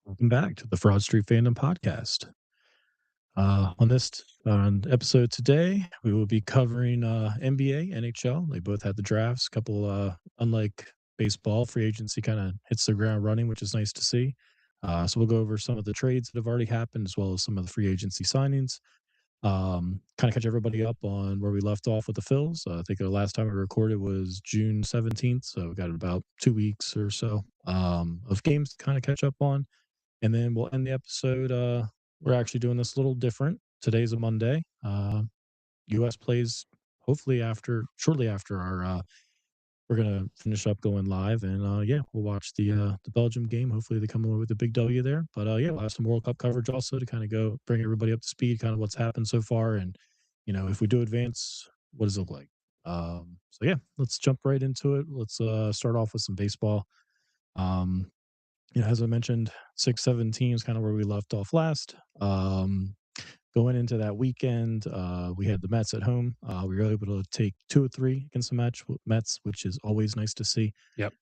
Welcome back to the Fraud Street Fandom Podcast. On this episode today, we will be covering NBA, NHL. They both had the drafts. Couple, unlike baseball, free agency kind of hits the ground running, which is nice to see. So we'll go over some of the trades that have already happened, as well as some of the free agency signings. Kind of catch everybody up on where we left off with the Phils. I think the last time we recorded was June 17th, so we got about 2 weeks or so of games to kind of catch up on. And then we'll end the episode. We're actually doing this a little different. Today's a Monday. US plays hopefully shortly after our we're gonna finish up going live, and yeah, we'll watch the Belgium game. Hopefully they come away with a big W there. But yeah, we'll have some World Cup coverage also to kind of go bring everybody up to speed, kind of what's happened so far, and if we do advance, what does it look like? So yeah, let's jump right into it. Let's start off with some baseball. Um, as I mentioned, 6, 7 teams, kind of where we left off last. Going into that weekend, we had the Mets at home. We were able to take 2 of 3 against the Mets, which is always nice to see. Yep.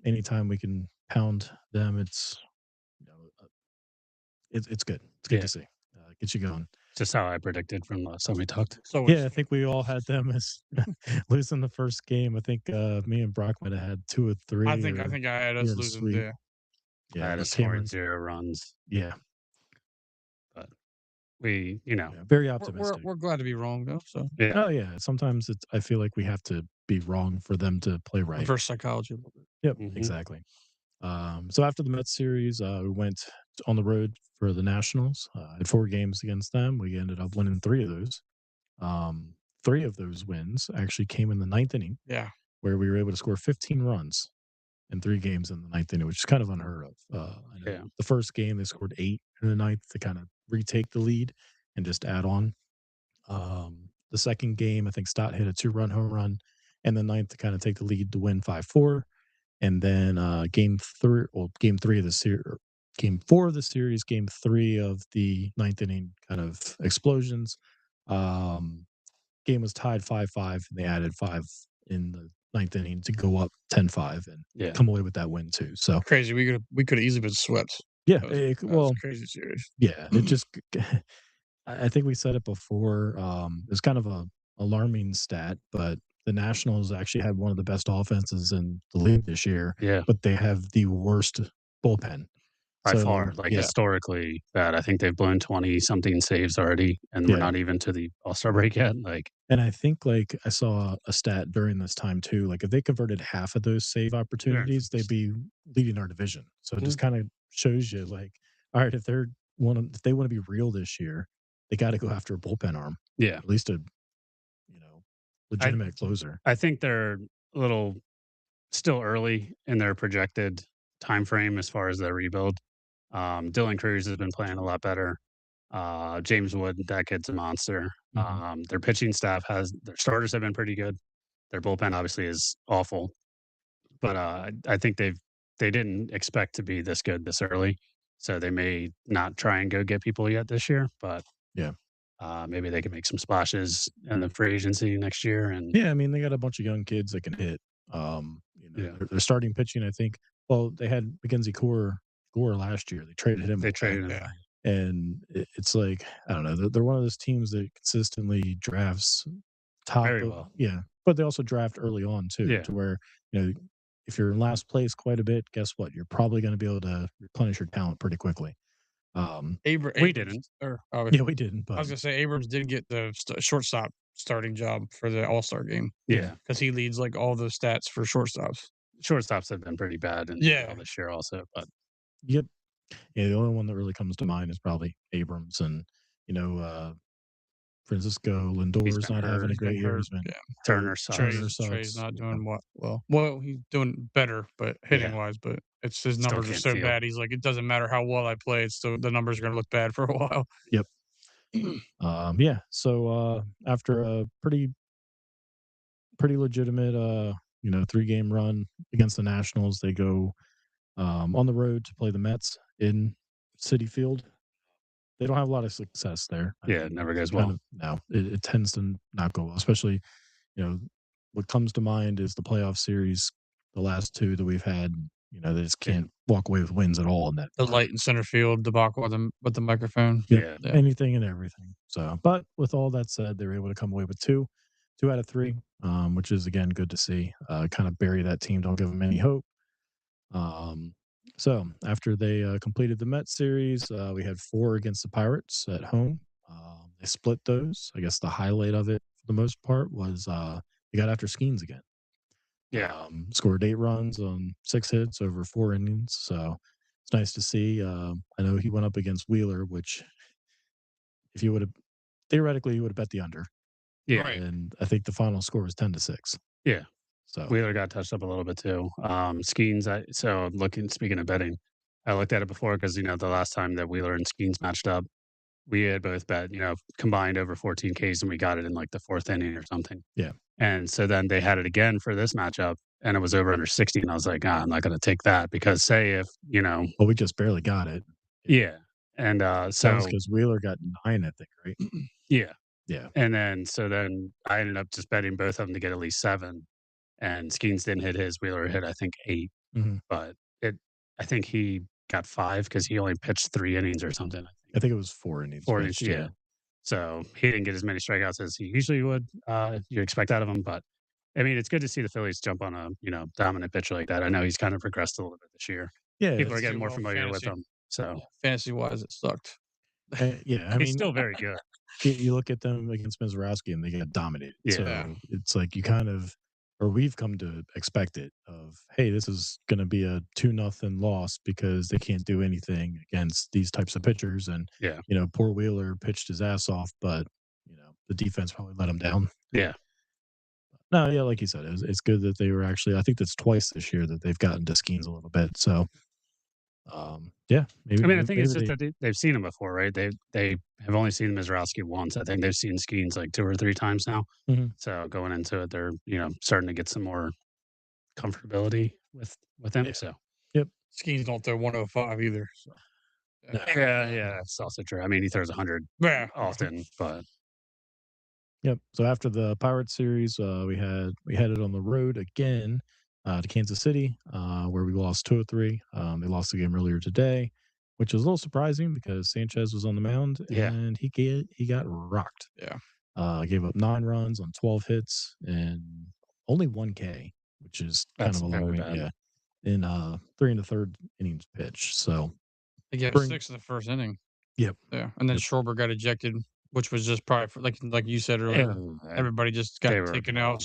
Anytime we can pound them, it's it's good. It's good to see. Gets you going. Just how I predicted from last time we talked. So yeah, I think we all had them as losing the first game. I think me and Brock might have had 2 of 3. I think I had us losing there. Yeah, I had us scoring 0 runs. Yeah. But we, very optimistic. We're glad to be wrong though. So yeah. Oh yeah. Sometimes I feel like we have to be wrong for them to play right. Reverse psychology a little bit. Yep, exactly. So after the Mets series, we went on the road for the Nationals. Had 4 games against them. We ended up winning 3 of those. 3 of those wins actually came in the 9th inning. Yeah. Where we were able to score 15 runs in 3 games in the 9th inning, which is kind of unheard of. The first game, they scored 8 in the 9th to kind of retake the lead and just add on. The second game, I think Stott hit a 2-run home run, and the 9th to kind of take the lead to win 5-4. And then game 3 of the series, game 4 of the series, game 3 of the 9th inning kind of explosions. Game was tied 5-5, and they added 5 in the 9th inning to go up 10-5 and come away with that win too. So crazy. We could have easily been swept. Yeah, that was crazy series. Yeah, it just. I think we said it before. It's kind of a alarming stat, but the Nationals actually had one of the best offenses in the league this year. Yeah, but they have the worst bullpen by far. Historically bad. I think they've blown 20-something saves already, and we're not even to the All-Star break yet. And I think I saw a stat during this time too. Like if they converted half of those save opportunities, they'd be leading our division. So it just kind of shows you, all right, if they want to be real this year, they got to go after a bullpen arm. Yeah, at least a legitimate closer. I think they're a little still early in their projected time frame as far as their rebuild. Dylan Cruz has been playing a lot better. James Wood, that kid's a monster. Their pitching staff their starters have been pretty good. Their bullpen obviously is awful, but I think they didn't expect to be this good this early, so they may not try and go get people yet this year. But yeah, maybe they can make some splashes in the free agency next year. And yeah, I mean they got a bunch of young kids that can hit. They're starting pitching. I think. Well, they had Mackenzie Gore last year. They traded him. And it's like, I don't know. They're one of those teams that consistently drafts top. Very well. Yeah, but they also draft early on too. Yeah. To where if you're in last place quite a bit, guess what? You're probably going to be able to replenish your talent pretty quickly. We didn't. We didn't. But I was gonna say Abrams did get the shortstop starting job for the All-Star game. Yeah, because he leads all the stats for shortstops. Shortstops have been pretty bad this year also. But yep. Yeah, the only one that really comes to mind is probably Abrams, and Francisco Lindor's not having a great year. Turner sucks. Trey's not doing well. Well, he's doing better, but hitting wise, but it's his numbers are so bad. He's like, it doesn't matter how well I play; it's still the numbers are going to look bad for a while. Yep. So after a pretty legitimate 3-game run against the Nationals, they go on the road to play the Mets in Citi Field. They don't have a lot of success there. It never goes well. No, it tends to not go well, especially, what comes to mind is the playoff series, the last 2 that we've had. they just can't walk away with wins at all in that. The light in center field debacle with the microphone. Yeah, anything and everything. So, but with all that said, they were able to come away with two out of three, which is again good to see. Kind of bury that team, don't give them any hope. So after they completed the Mets series, we had 4 against the Pirates at home. They split those. I guess the highlight of it, for the most part, was they got after Skeens again. Yeah. Scored 8 runs on 6 hits over 4 innings. So it's nice to see. I know he went up against Wheeler, which if you would have theoretically you would have bet the under. Yeah. Right. And I think the final score was 10-6. Yeah. So Wheeler got touched up a little bit too. Skeens, speaking of betting, I looked at it before because, the last time that Wheeler and Skeens matched up, we had both bet, combined over 14 Ks and we got it in like the 4th inning or something. yeah. And so then they had it again for this matchup and it was over under 60. And I was like, I'm not going to take that because say if, Well, we just barely got it. yeah. And That was so, because Wheeler got 9, I think, right? yeah. Yeah. And then I ended up just betting both of them to get at least 7. And Skeens didn't hit his. Wheeler hit, I think, 8. Mhm. But I think he got 5 because he only pitched 3 innings or something. I think it was 4 innings 4 pitched, innings, yeah. So he didn't get as many strikeouts as he usually would. You expect out of him, but I mean, it's good to see the Phillies jump on a dominant pitcher like that. I know he's kind of progressed a little bit this year. Yeah, People are it's getting more well, familiar with fantasy. him. So Fantasy wise, it sucked. yeah, I he's mean, still very good. you look at them against Mizorowski and they get dominated. Yeah. So it's like you kind of or we've come to expect it of, hey, this is going to be a 2-0 loss because they can't do anything against these types of pitchers. And, Yeah. Poor Wheeler pitched his ass off, but, the defense probably let him down. Yeah. No, yeah, like you said, it's good that they were actually, I think that's twice this year that they've gotten to Skeens a little bit. So, yeah, maybe. I mean, I think it's maybe just that they've seen him before, right? They have only seen Mizorowski once. I think they've seen Skeens like 2 or 3 times now. Mhm. So going into it, they're starting to get some more comfortability with him. Yeah. So Yep. Skeens don't throw 105 either. So. No. yeah, that's also true. I mean, he throws 100 Yeah. often, but Yep. So after the Pirates series, we headed on the road again to Kansas City, where we lost 2-3. They lost the game earlier today, which was a little surprising because Sanchez was on the mound Yeah. and he got rocked. Yeah. Gave up 9 runs on 12 hits and only 1 K, which is That's kind of very alarming. bad. Yeah, in 3 and the third innings pitch. So They gave Bring- 6 in the first inning. Yep. Yeah. And then Yep. Schwarber got ejected, which was just probably for, like you said earlier. Everybody just got taken out.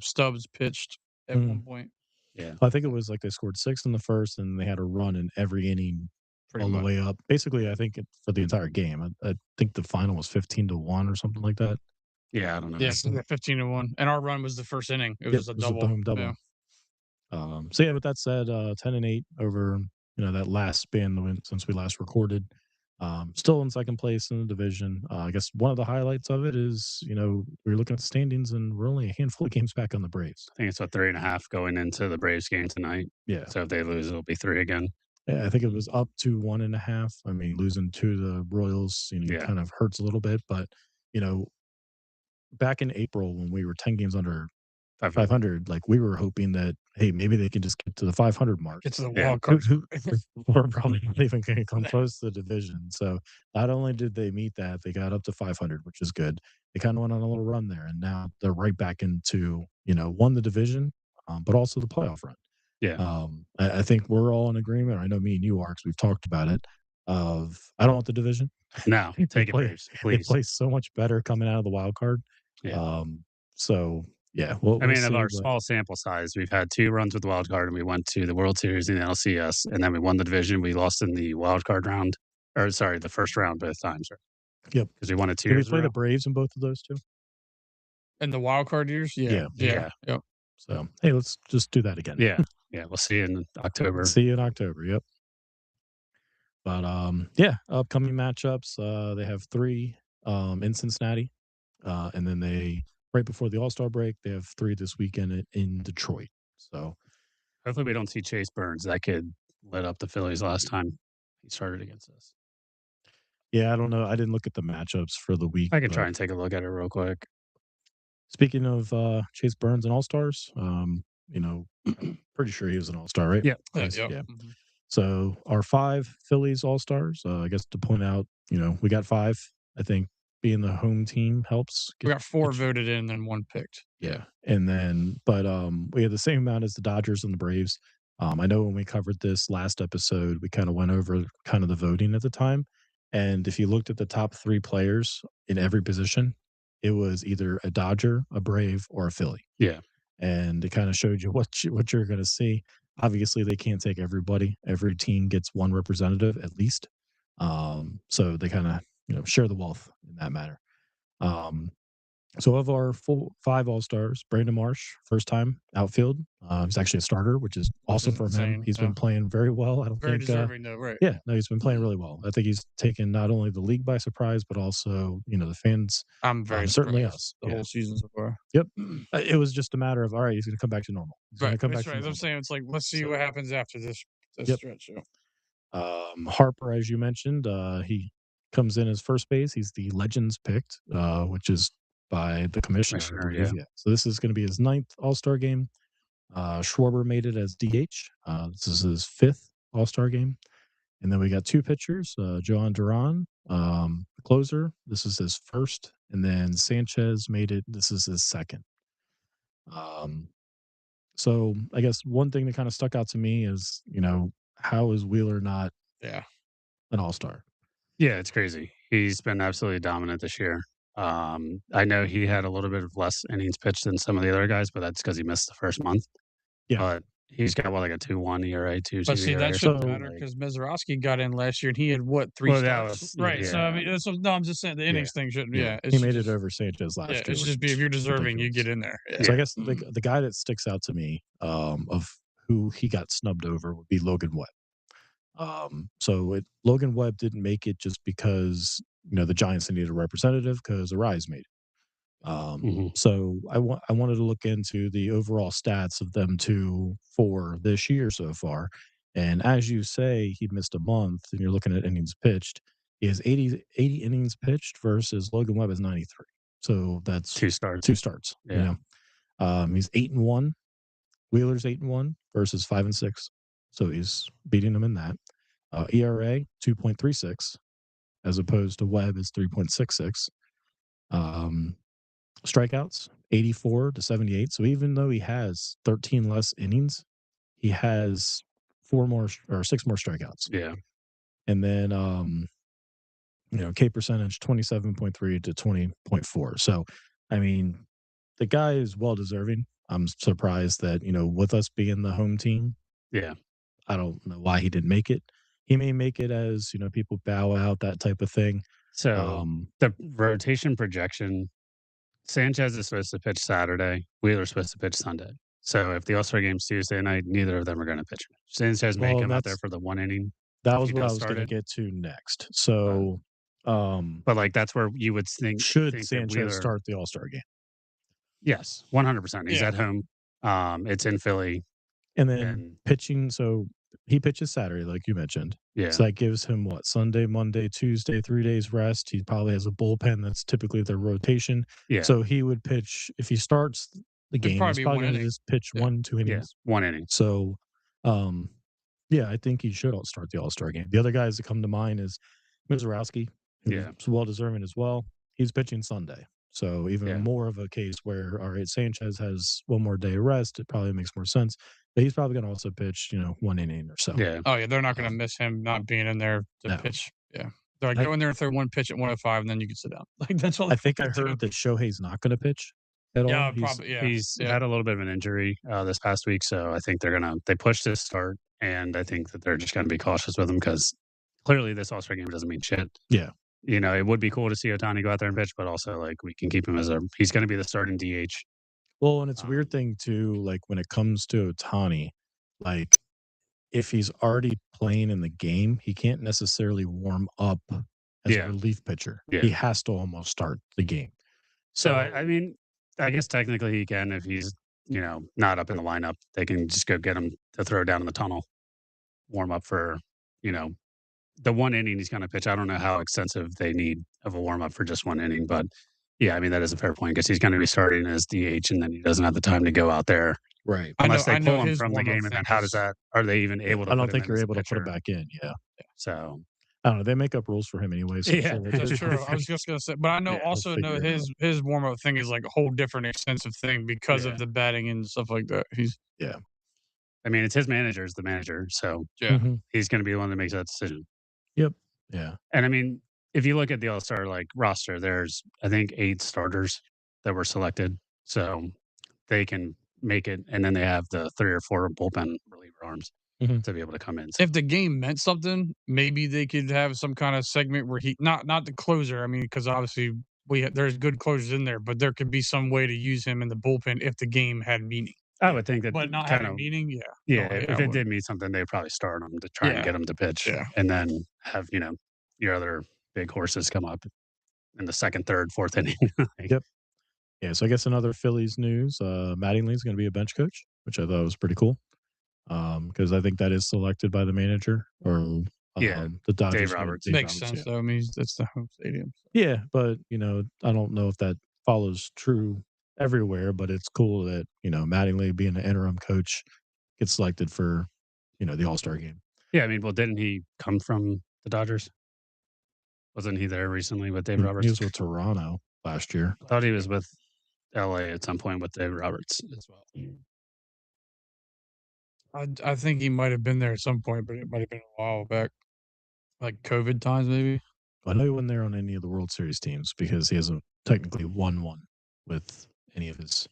Stubbs pitched at one point. Yeah. I think it was like they scored 6 in the first and they had a run in every inning Pretty all much. the way up. Basically, I think for the entire game. I think the final was 15-1 or something like that. Yeah, I don't know. Yeah, 15-1. And our run was the first inning. It was Yep, just a double. home double. Yeah. So yeah, with that said, 10-8 over that last span since we last recorded. Still in second place in the division. I guess one of the highlights of it is we're looking at the standings and we're only a handful of games back on the Braves. I think it's 3.5 going into the Braves game tonight. Yeah. So if they lose, it'll be 3 again. Yeah, I think it was up to 1.5. I mean, losing to the Royals, kind of hurts a little bit, but back in April when we were 10 games under 500, like we were hoping that, hey, maybe they can just get to the 500 mark. Get to the wild card. We're probably not even going to come close to the division. So not only did they meet that, they got up to 500, which is good. They kind of went on a little run there, and now they're right back into won the division, but also the playoff run. Yeah. I think we're all in agreement. I know me and you are because we've talked about it. I don't want the division. No, take it, Braves, They please. play so much better coming out of the wild card. Yeah. So yeah, we'll of see, our small sample size, we've had 2 runs with the wild card, and we went to the World Series in the LCS, and then we won the division. We lost in the wild card round, or sorry, the first round both times. Right? Yep, because we won it 2 Did we years play ago. the Braves in both of those too? In the wild card years? Yeah. Yeah. Yep. So hey, let's just do that again. Yeah, we'll see you in October. See you in October. Yep. But yeah, upcoming matchups. They have 3 in Cincinnati, and then they right before the All-Star break, they have 3 this weekend in Detroit. So hopefully we don't see Chase Burns. That kid lit up the Phillies last time he started against us. Yeah, I don't know. I didn't look at the matchups for the week. I can try and take a look at it real quick. Speaking of Chase Burns and All-Stars, Pretty sure he was an all-star, right? Yeah. Yeah. Yeah. So our 5 Phillies all-stars, I guess to point out, we got 5. I think being the home team helps. We got 4 voted in and 1 picked. Yeah. And then, but we had the same amount as the Dodgers and the Braves. I know when we covered this last episode, we kind of went over kind of the voting at the time. And if you looked at the top 3 players in every position, it was either a Dodger, a Brave, or a Philly. Yeah. And it kind of showed you what you're going to see. Obviously, they can't take everybody. Every team gets 1 representative at least. So they kind of share the wealth in that matter. So of our 5 all-stars, Brandon Marsh, first time outfield. He's actually a starter, which is awesome for him. He's been playing very well. I don't very think deserving though, right? Yeah, no, he's been playing really well. I think he's taken not only the league by surprise, but also the fans. I'm very certainly us the whole season so far. Yep, it was just a matter of all right. He's going to come back to normal. He's going to come back to normal. I'm saying it's like let's see what happens after this stretch. Harper, as you mentioned, he comes in as first base. He's the Legends picked, which is by the commissioner. Yeah. So this is going to be his 9th All-Star game. Schwarber made it as DH. This is his 5th All-Star game. And then we got 2 pitchers, Johan Duran, the closer. This is his 1st. And then Sanchez made it. This is his 2nd. So I guess one thing that kind of stuck out to me is, how is Wheeler not an all-star? Yeah, it's crazy. He's been absolutely dominant this year. I know he had a little bit of less innings pitched than some of the other guys, but that's because he missed the first month. Yeah. But he's got like a 2.1 ERA, 2.2 But see, ERA. that shouldn't matter because Mazeroski got in last year and he had 3 starts? Right. Yeah. So I mean, no, I'm just saying the innings thing shouldn't. Yeah, he made it over Sanchez last year. It should just be if you're deserving, you get in there. Yeah. So I guess the guy that sticks out to me of who he got snubbed over would be Logan Webb. Logan Webb didn't make it just because the Giants needed a representative because Arise made it. So I wanted to look into the overall stats of them 2 for this year so far. And as you say, he missed a month and you're looking at innings pitched. He has 80 innings pitched versus Logan Webb is 93. So that's 2 starts. 2 starts. Yeah. He's 8-1. Wheeler's 8-1 versus 5-6. So he's beating them in that. ERA 2.36 as opposed to Webb is 3.66. Strikeouts 84 to 78. So even though he has 13 less innings, he has 6 more strikeouts. Yeah. And then K percentage 27.3 to 20.4. So I mean, the guy is well deserving. I'm surprised that, with us being the home team. Yeah. I don't know why he didn't make it. He may make it as, people bow out, that type of thing. So the rotation projection, Sanchez is supposed to pitch Saturday. Wheeler's supposed to pitch Sunday. So if the All-Star game's Tuesday night, neither of them are going to pitch. Sanchez may come out there for the 1 inning. That was what I was going to get to next. So, but that's where you would think Sanchez start the All-Star game? Yes, 100%. He's at home. It's in Philly. And then pitching, so he pitches Saturday, like you mentioned. Yeah. So that gives him Sunday, Monday, Tuesday, 3 days rest. He probably has a bullpen that's typically their rotation. Yeah. So he would pitch, if he starts the game, he's probably going to just pitch 1-2 innings. Yeah, 1 inning. So, I think he should start the All-Star game. The other guys that come to mind is Mazeroski, who's well deserving as well. He's pitching Sunday. So even more of a case where, all right, Sanchez has 1 more day of rest. It probably makes more sense. But he's probably going to also pitch, 1 inning or so. Yeah. Oh, yeah. They're not going to miss him not being in there to pitch. Yeah. They're go in there and throw 1 pitch at 105, and then you can sit down. That's all. I think I heard that Shohei's not going to pitch at all. Yeah, probably. Yeah. He's had a little bit of an injury this past week. So I think they pushed his start. And I think that they're just going to be cautious with him because clearly this All-Star game doesn't mean shit. Yeah. It would be cool to see Ohtani go out there and pitch, but also we can keep him he's going to be the starting DH. Well, and it's a weird thing too, when it comes to Ohtani, if he's already playing in the game, he can't necessarily warm up as a relief pitcher. Yeah. He has to almost start the game. So I mean, I guess technically he can if he's not up in the lineup. They can just go get him to throw down in the tunnel, warm up for the 1 inning he's going to pitch. I don't know how extensive they need of a warm up for just 1 inning, but yeah, I mean that is a fair point because he's going to be starting as DH, and then he doesn't have the time to go out there Right. Unless they I know pull him his from the warm-up game, and thing then how does is that? Are they even able to I put don't him think in you're as a able to put him pitcher? back in. Yeah. So I don't know. They make up rules for him anyway, so I'm yeah, sure we'll that's just true. I was just gonna say, but I know Yeah, we'll also know figure it out. his warm-up thing is like a whole different extensive thing because Yeah. of the batting and stuff like that. He's Yeah. I mean, it's his manager's the manager, so yeah. Mhm. he's going to be the one that makes that decision. Yep. Yeah. And I mean, if you look at the All Star like roster, there's I think 8 starters that were selected, so they can make it, and then they have the 3 or 4 bullpen reliever arms Mhm. to be able to come in. So, If the game meant something, maybe they could have some kind of segment where he not the closer. I mean, because obviously there's good closers in there, but there could be some way to use him in the bullpen if the game had meaning. I would think that But not kind having of meaning, yeah, yeah, no, yeah, if I it wouldn't. did mean something, they'd probably start him to try and Yeah, get him to pitch, yeah. and then have your other big horses come up in the second, third, fourth inning. Like, Yep. Yeah. So I guess another Phillies news. Mattingly's going to be a bench coach, which I thought was pretty cool. Because I think that is selected by the manager or yeah, the Dodgers Dave made Roberts. Dave Makes Roberts, sense yeah. though. I mean, that's the home stadium. Yeah, but I don't know if that follows true everywhere, but it's cool that, Mattingly being an interim coach gets selected for, the All-Star game. Yeah, I mean, well, didn't he come from the Dodgers? Wasn't he there recently with Dave He Roberts? was with Toronto last year. I thought he was with LA at some point with Dave Roberts as well. I think he might have been there at some point, but it might have been a while back, like COVID times, maybe. I know he wasn't there on any of the World Series teams because he hasn't technically won one with any of his.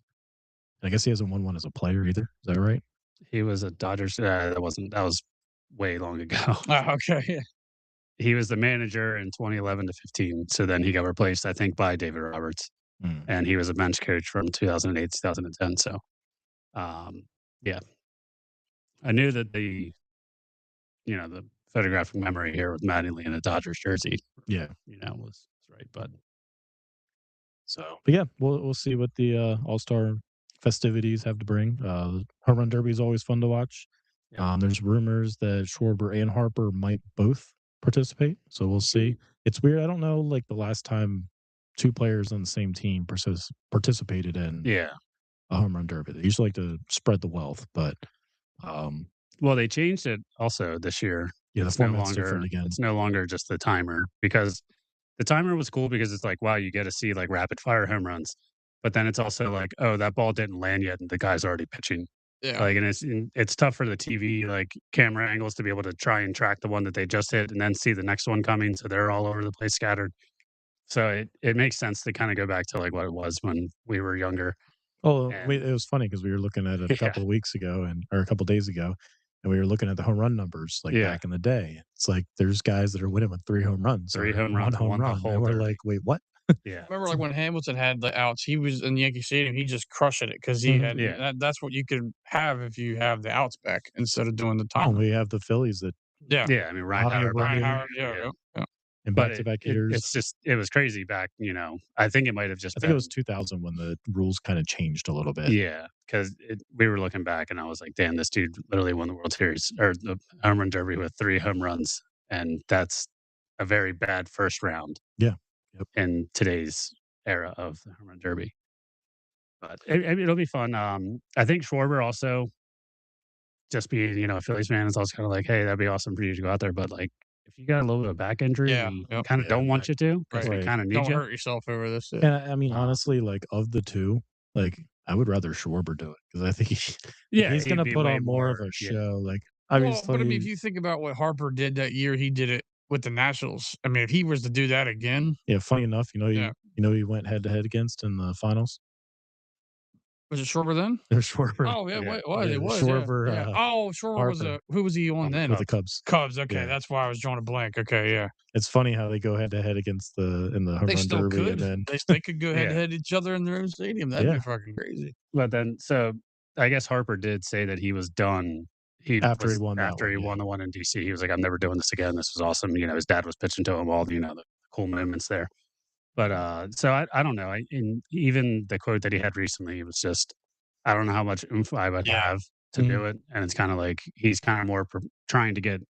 And I guess he hasn't won one as a player either. Is that right? He was a Dodgers. That was way long ago. Oh, okay, yeah. He was the manager in 2011 to 15. So then he got replaced, I think, by David Roberts, Mm. and he was a bench coach from 2008 to 2010. So, um, yeah, I knew that the photographic memory here with Mattingly in a Dodgers jersey, Yeah. was right. But But yeah, we'll see what the All-Star festivities have to bring. Home Run Derby is always fun to watch. yeah, There's rumors that Schwarber and Harper might both participate, so we'll see. It's weird. I don't know, like the last time two players on the same team participated in yeah. a home run derby. They usually like to spread the wealth, but um, Well, they changed it also this year. yeah, the It's no format's longer different again. it's no longer just the timer, because the timer was cool because it's like, wow, you get to see like rapid fire home runs. But then it's also like, oh, that ball didn't land yet and the guy's already pitching. Yeah. Like, and it's tough for the TV like camera angles to be able to try and track the one that they just hit and then see the next one coming. So they're all over the place scattered. So it makes sense to kind of go back to like what it was when we were younger. Oh, And it was funny because we were looking at it a yeah, couple of weeks ago or a couple of days ago, and we were looking at the home run numbers like yeah, back in the day. It's like there's guys that are winning with 3 home runs 3 or home 1 runs, home won the run, whole and we're derby. like, "Wait, what?" Yeah. I remember like when Hamilton had the outs, he was in Yankee Stadium. He just crushing it because he Mhm. had Yeah. that's what you could have if you have the outs back instead of doing the Oh, timer. we have the Phillies that Yeah, Yeah. I mean, Ryan Bobby Howard, Ryan Abreu Howard. Yeah, yeah. yeah, yeah. in But back-to-back years. it's just it was crazy back, I think it might have just I think it been was 2000 when the rules kinda changed a little bit. yeah, because we were looking back and I was like, "Damn, this dude literally won the World Series or the home run derby with 3 home runs," and that's a very bad first round Yeah. Yep. in today's era of the home run derby. But it'll be fun. I think Schwarber also just being, a Phillies fan is also kinda like, "Hey, that'd be awesome for you to go out there," but, like, if you got a little bit of back injury, Yeah, we yep, kinda Yeah, don't want you to because right. we right. kinda need Don't you. hurt yourself over this. Yeah. And I mean, Um, honestly, like, of the 2, like, I would rather Schwarber do it because I think if yeah, he's he'd gonna be put way on more of more a yeah. show, like, Well, but I mean, if obviously you think about what Harper did that year, he did it with the Nationals. I mean, if he was to do that again, yeah, funny enough, yeah. he went head to head against in the finals? Was it Schwarber then? It was Schwarber. Oh, yeah, Yeah. it Yeah, was, yeah, Schwarber, yeah. Oh, Schwarber was Harper who was he on On the then? with the Cubs. Cubs. Cubs, okay, Yeah. that's why I was drawing a blank. Okay, yeah. It's funny how they go head to head against in the home They run still derby and could. then They could go head to Yeah. head each other in their own stadium. That'd be yeah, fucking crazy. But then so I guess Harper did say that he was done. He after he was won that after one, he yeah. won the one in DC, he was like, "I'm never doing this again. This was awesome." His dad was pitching to him all, the cool moments there. But, so I don't know. And even the quote that he had recently, it was just, I don't know how much oomph I would Yeah. have to Mhm. do it. And it's kinda like he's kinda more trying to get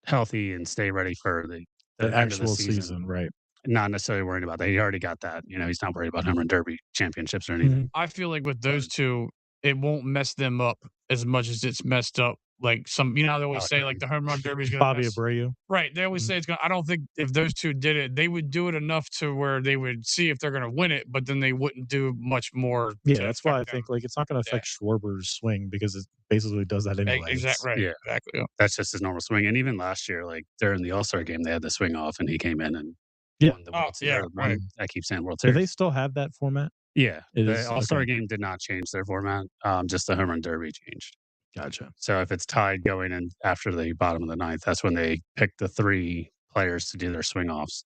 healthy and stay ready for The the end of the actual season, season, right. not necessarily worrying about that. He already got that. He's not worried about home run derby championships or anything. Mhm. I feel like with But those 2, it won't mess them up as much as it's messed up. Like some, you know, how they always say like the home run derby is going to Bobby mess. Abreu. Right. They always say it's going to, I don't think if those two did it, they would do it enough to where they would see if they're going to win it, but then they wouldn't do much more Yeah, to that's why I affect them. think like it's not going to Yeah. affect Schwarber's swing because it basically does that anyway. Exactly. Right. Yeah. Exactly. Yeah. That's just his normal swing. And even last year, like during the All-Star game, they had the swing off and he came in and Yeah. won the Oh, World yeah, Series. right. I keep saying World Do they Series. still have that format? Yeah. It The is All-Star okay. game did not change their format. Just the home run derby changed. Gotcha. So if it's tied going in after the bottom of the ninth, that's when they pick the 3 players to do their swing offs.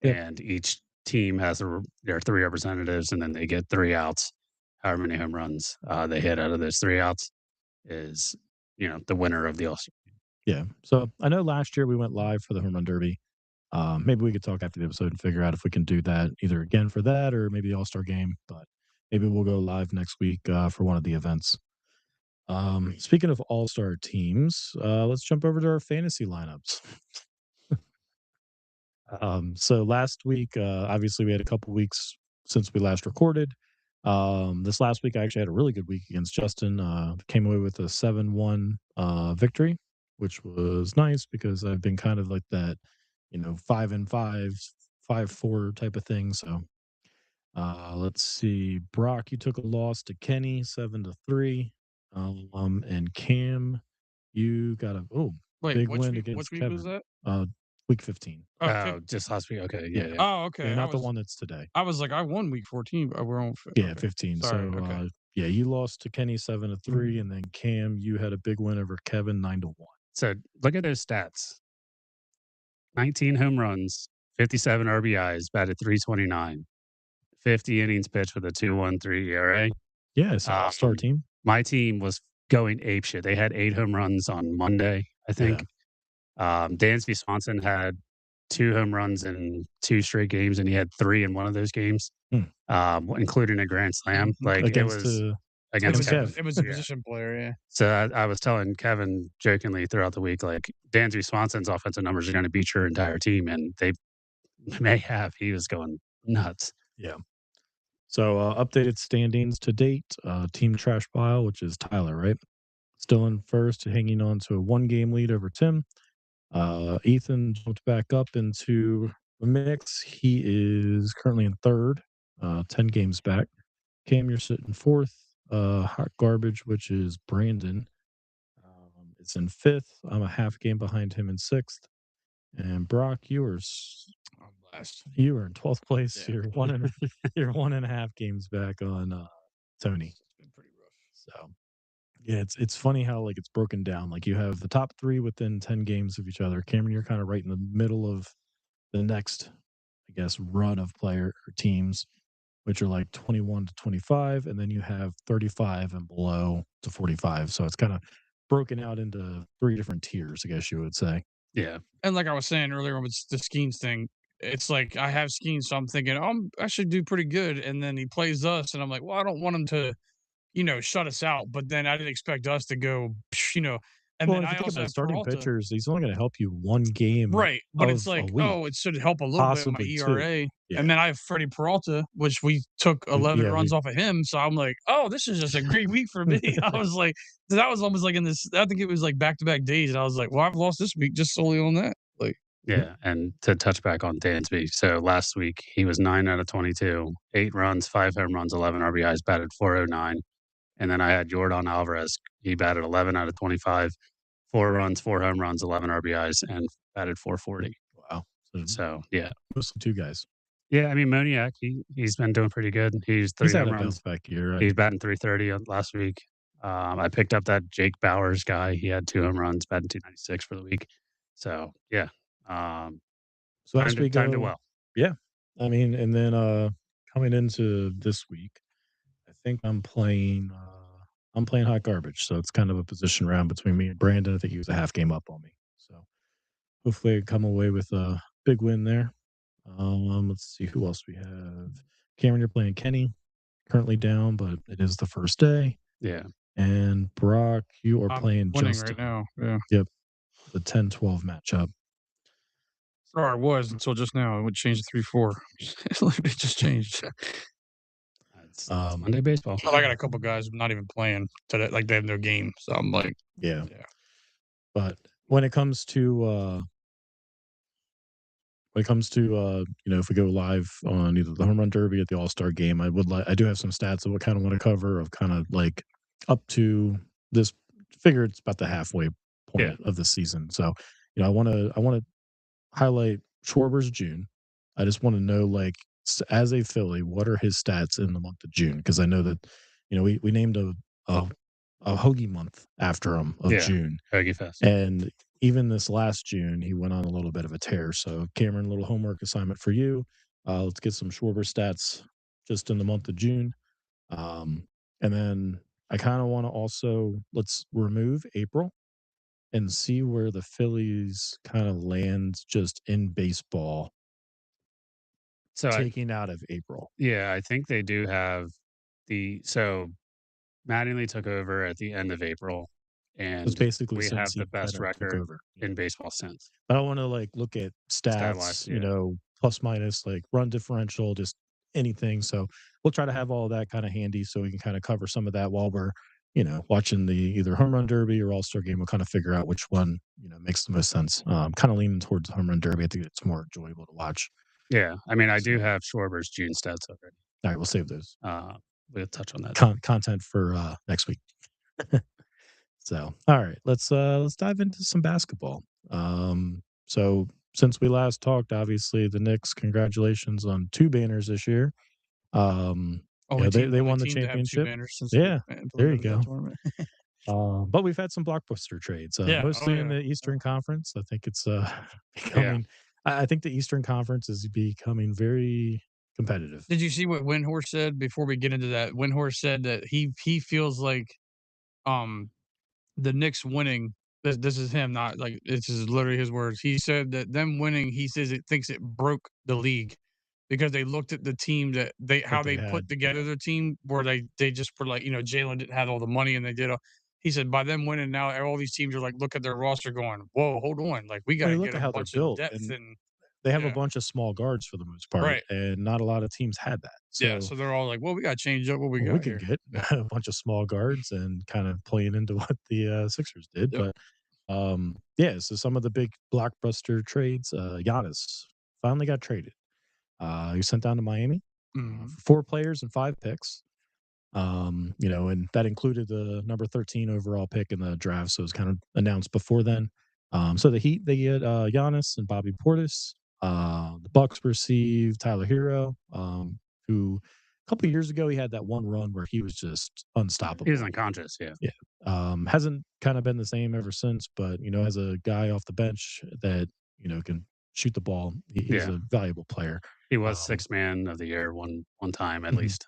Yeah. And each team has their 3 representatives, and then they get 3 outs. However many home runs they hit out of those 3 outs is, the winner of the All-Star. Yeah. So I know last year we went live for the home run derby. Maybe we could talk after the episode and figure out if we can do that either again for that or maybe the All-Star game. But maybe we'll go live next week for one of the events. Speaking of All-Star teams, let's jump over to our fantasy lineups. So last week, obviously we had a couple weeks since we last recorded. This last week I actually had a really good week against Justin. Came away with a 7-1 victory, which was nice because I've been kind of like that, 5-5, 5-4 type of thing. So let's see. Brock, you took a loss to Kenny 7-3. And Cam, you got a Wait, big which win week, which against week was Kevin. that? Week 15. Oh, Oh, just last week. Okay. Yeah. Yeah. Yeah. oh, okay. Yeah, I not the was, one that's today. I was like, I won week 14, but we're on. Yeah, Okay. 15. Sorry. So Okay. yeah, you lost to Kenny 7-3, and then Cam, you had a big win over Kevin 9-1. So look at those stats 19 home runs, 57 RBIs, batted 329, 50 innings pitched with a 2.13 ERA. Yeah, it's an all-star team. My team was going apeshit. They had 8 home runs on Monday, I think. Dansby Swanson had 2 home runs in 2 straight games, and he had 3 in one of those games, including a grand slam. Like Against it was against Kevin. Kev. It was a Yeah. position player. Yeah. So I was telling Kevin jokingly throughout the week, like Dansby Swanson's offensive numbers are going to beat your entire team, and they may have. He was going nuts. Yeah. So updated standings to date. Team trash pile, which is Tyler, right? Still in first, hanging on to a 1-game lead over Tim. Ethan jumped back up into the mix. He is currently in third, 10 games back. Cam, you're sitting fourth. Hot Garbage, which is Brandon, is in fifth. I'm a half game behind him in sixth. And Brock, I'm last. you are in 12th place. Yeah. You're you're 1.5 games back on Tony. It's been pretty rough. So yeah, it's funny how like it's broken down. Like you have the top 3 within 10 games of each other. Cameron, you're kind of right in the middle of the next, I guess, run of player or teams, which are like 21 to 25, and then you have 35 and below to 45. So it's kind of broken out into 3 different tiers, I guess you would say. Yeah. And like I was saying earlier with the Skeens thing, it's like I have Skeens, so I'm thinking, I should do pretty good. And then he plays us, and I'm like, well, I don't want him to, shut us out. But then I didn't expect us to go, And Well, then if you I think also about have starting Peralta. pitchers, he's only going to help you 1 game Right. But it's of a like, week. it should help a little bit with my Possibly 2. ERA. Yeah. And then I have Freddie Peralta, which we took 11 Yeah, runs off of him. So I'm like, this is just a great week for me. I was like, that was almost like in this, I think it was like back-to-back days. And I was like, well, I've lost this week just solely on that. Like, Yeah. And to touch back on Dansby. So last week he was 9 out of 22, 8 runs, 5 home runs, 11 RBIs, batted 409. And then I had Jordan Alvarez. He batted 11 out of 25, 4 runs, 4 home runs, 11 RBIs, and batted 440. Wow. So yeah. Mostly 2 guys. Yeah, I mean Moniak, he's been doing pretty good. He's 3 He's had home a runs. bounce back year. He's batting 330 last week. I picked up that Jake Bowers guy. He had 2 home runs, batting 296 for the week. So yeah, So as we time to go, well. yeah. I mean, and then coming into this week, I think I'm playing Hot Garbage. So it's kind of a position round between me and Brandon. I think he was a half game up on me. So hopefully I come away with a big win there. Let's see who else we have. Cameron, you're playing Kenny, currently down, but it is the first day. Yeah. And Brock, you are I'm playing winning Justin. right now. Yeah. Yep. The 10-12 matchup. Or I was until just now. It would change to 3-4. It just changed. It's Monday baseball. But I got a couple guys not even playing today, like they have no game. So I'm like, Yeah. yeah. But when it comes to if we go live on either the home run derby or the All-Star game, I do have some stats that I kind of want to cover of kind of like up to this figure. It's about the halfway point of the season. So, I want to highlight Schwarber's June. I just want to know, like, as a Philly, what are his stats in the month of June? Because I know that, we named a hoagie month after him of June. Hoagie Fest. And even this last June, he went on a little bit of a tear. So, Cameron, a little homework assignment for you. Let's get some Schwarber stats just in the month of June. And then I kind of want to also let's remove April and see where the Phillies kind of land just in baseball, So taking out of April. I think they do have so Mattingly took over at the end of April, and basically we have since he the best kinda took record over. in baseball since. But I wanna, like, look at Stat-wise, stats, plus minus, like, run differential, just anything, so we'll try to have all that kinda handy so we can kinda cover some of that while we're, watching the either home run derby or all-star game. We'll kinda figure out which one, makes the most sense. Kinda leaning towards the home run derby. I think it's more enjoyable to watch. Yeah, I mean, I do have Schwarber's June stats already. Alright, we'll save those. We'll touch on that. Content for, next week. So, alright, let's dive into some basketball. So since we last talked, obviously, the Knicks, congratulations on 2 banners this year. Only They won the team to have 2 championship. banners since Yeah, we there you implemented that go. tournament. But we've had some blockbuster trades, Yeah, mostly in the Eastern Conference. I think it's, becoming I think the Eastern Conference is becoming very competitive. Did you see what Windhorst said before we get into that? Windhorst said that he feels like, um, the Knicks winning this is him, not like this is literally his words. He said that them winning, he says it thinks it broke the league because they looked at the team that how they they put had. together their team where they just were like, Jalen didn't have all the money and they did all he said by them winning now all these teams are like look at their roster going, whoa, hold on, like we Well, gotta you look get at a how they're bunch of built, depth and and they have a bunch of small guards for the most part, Right. and not a lot of teams had that. Yeah, So so they're all like, well, we gotta change up what we we got can here. get a bunch of small guards and kind of playing into what the Sixers did. Yep. But yeah, so some of the big blockbuster trades, Giannis finally got traded. He was sent down to Miami Mhm. for 4 players and 5 picks. And that included the number 13 overall pick in the draft, so it was kind of announced before then. So the Heat, they get Giannis and Bobby Portis. The Bucks receive Tyler Hero, who a couple of years ago he had that one run where he was just unstoppable. He was unconscious, yeah. Yeah. Hasn't kind of been the same ever since, but as a guy off the bench that can shoot the ball, he's a valuable player. He was 6th man of the year one time at least.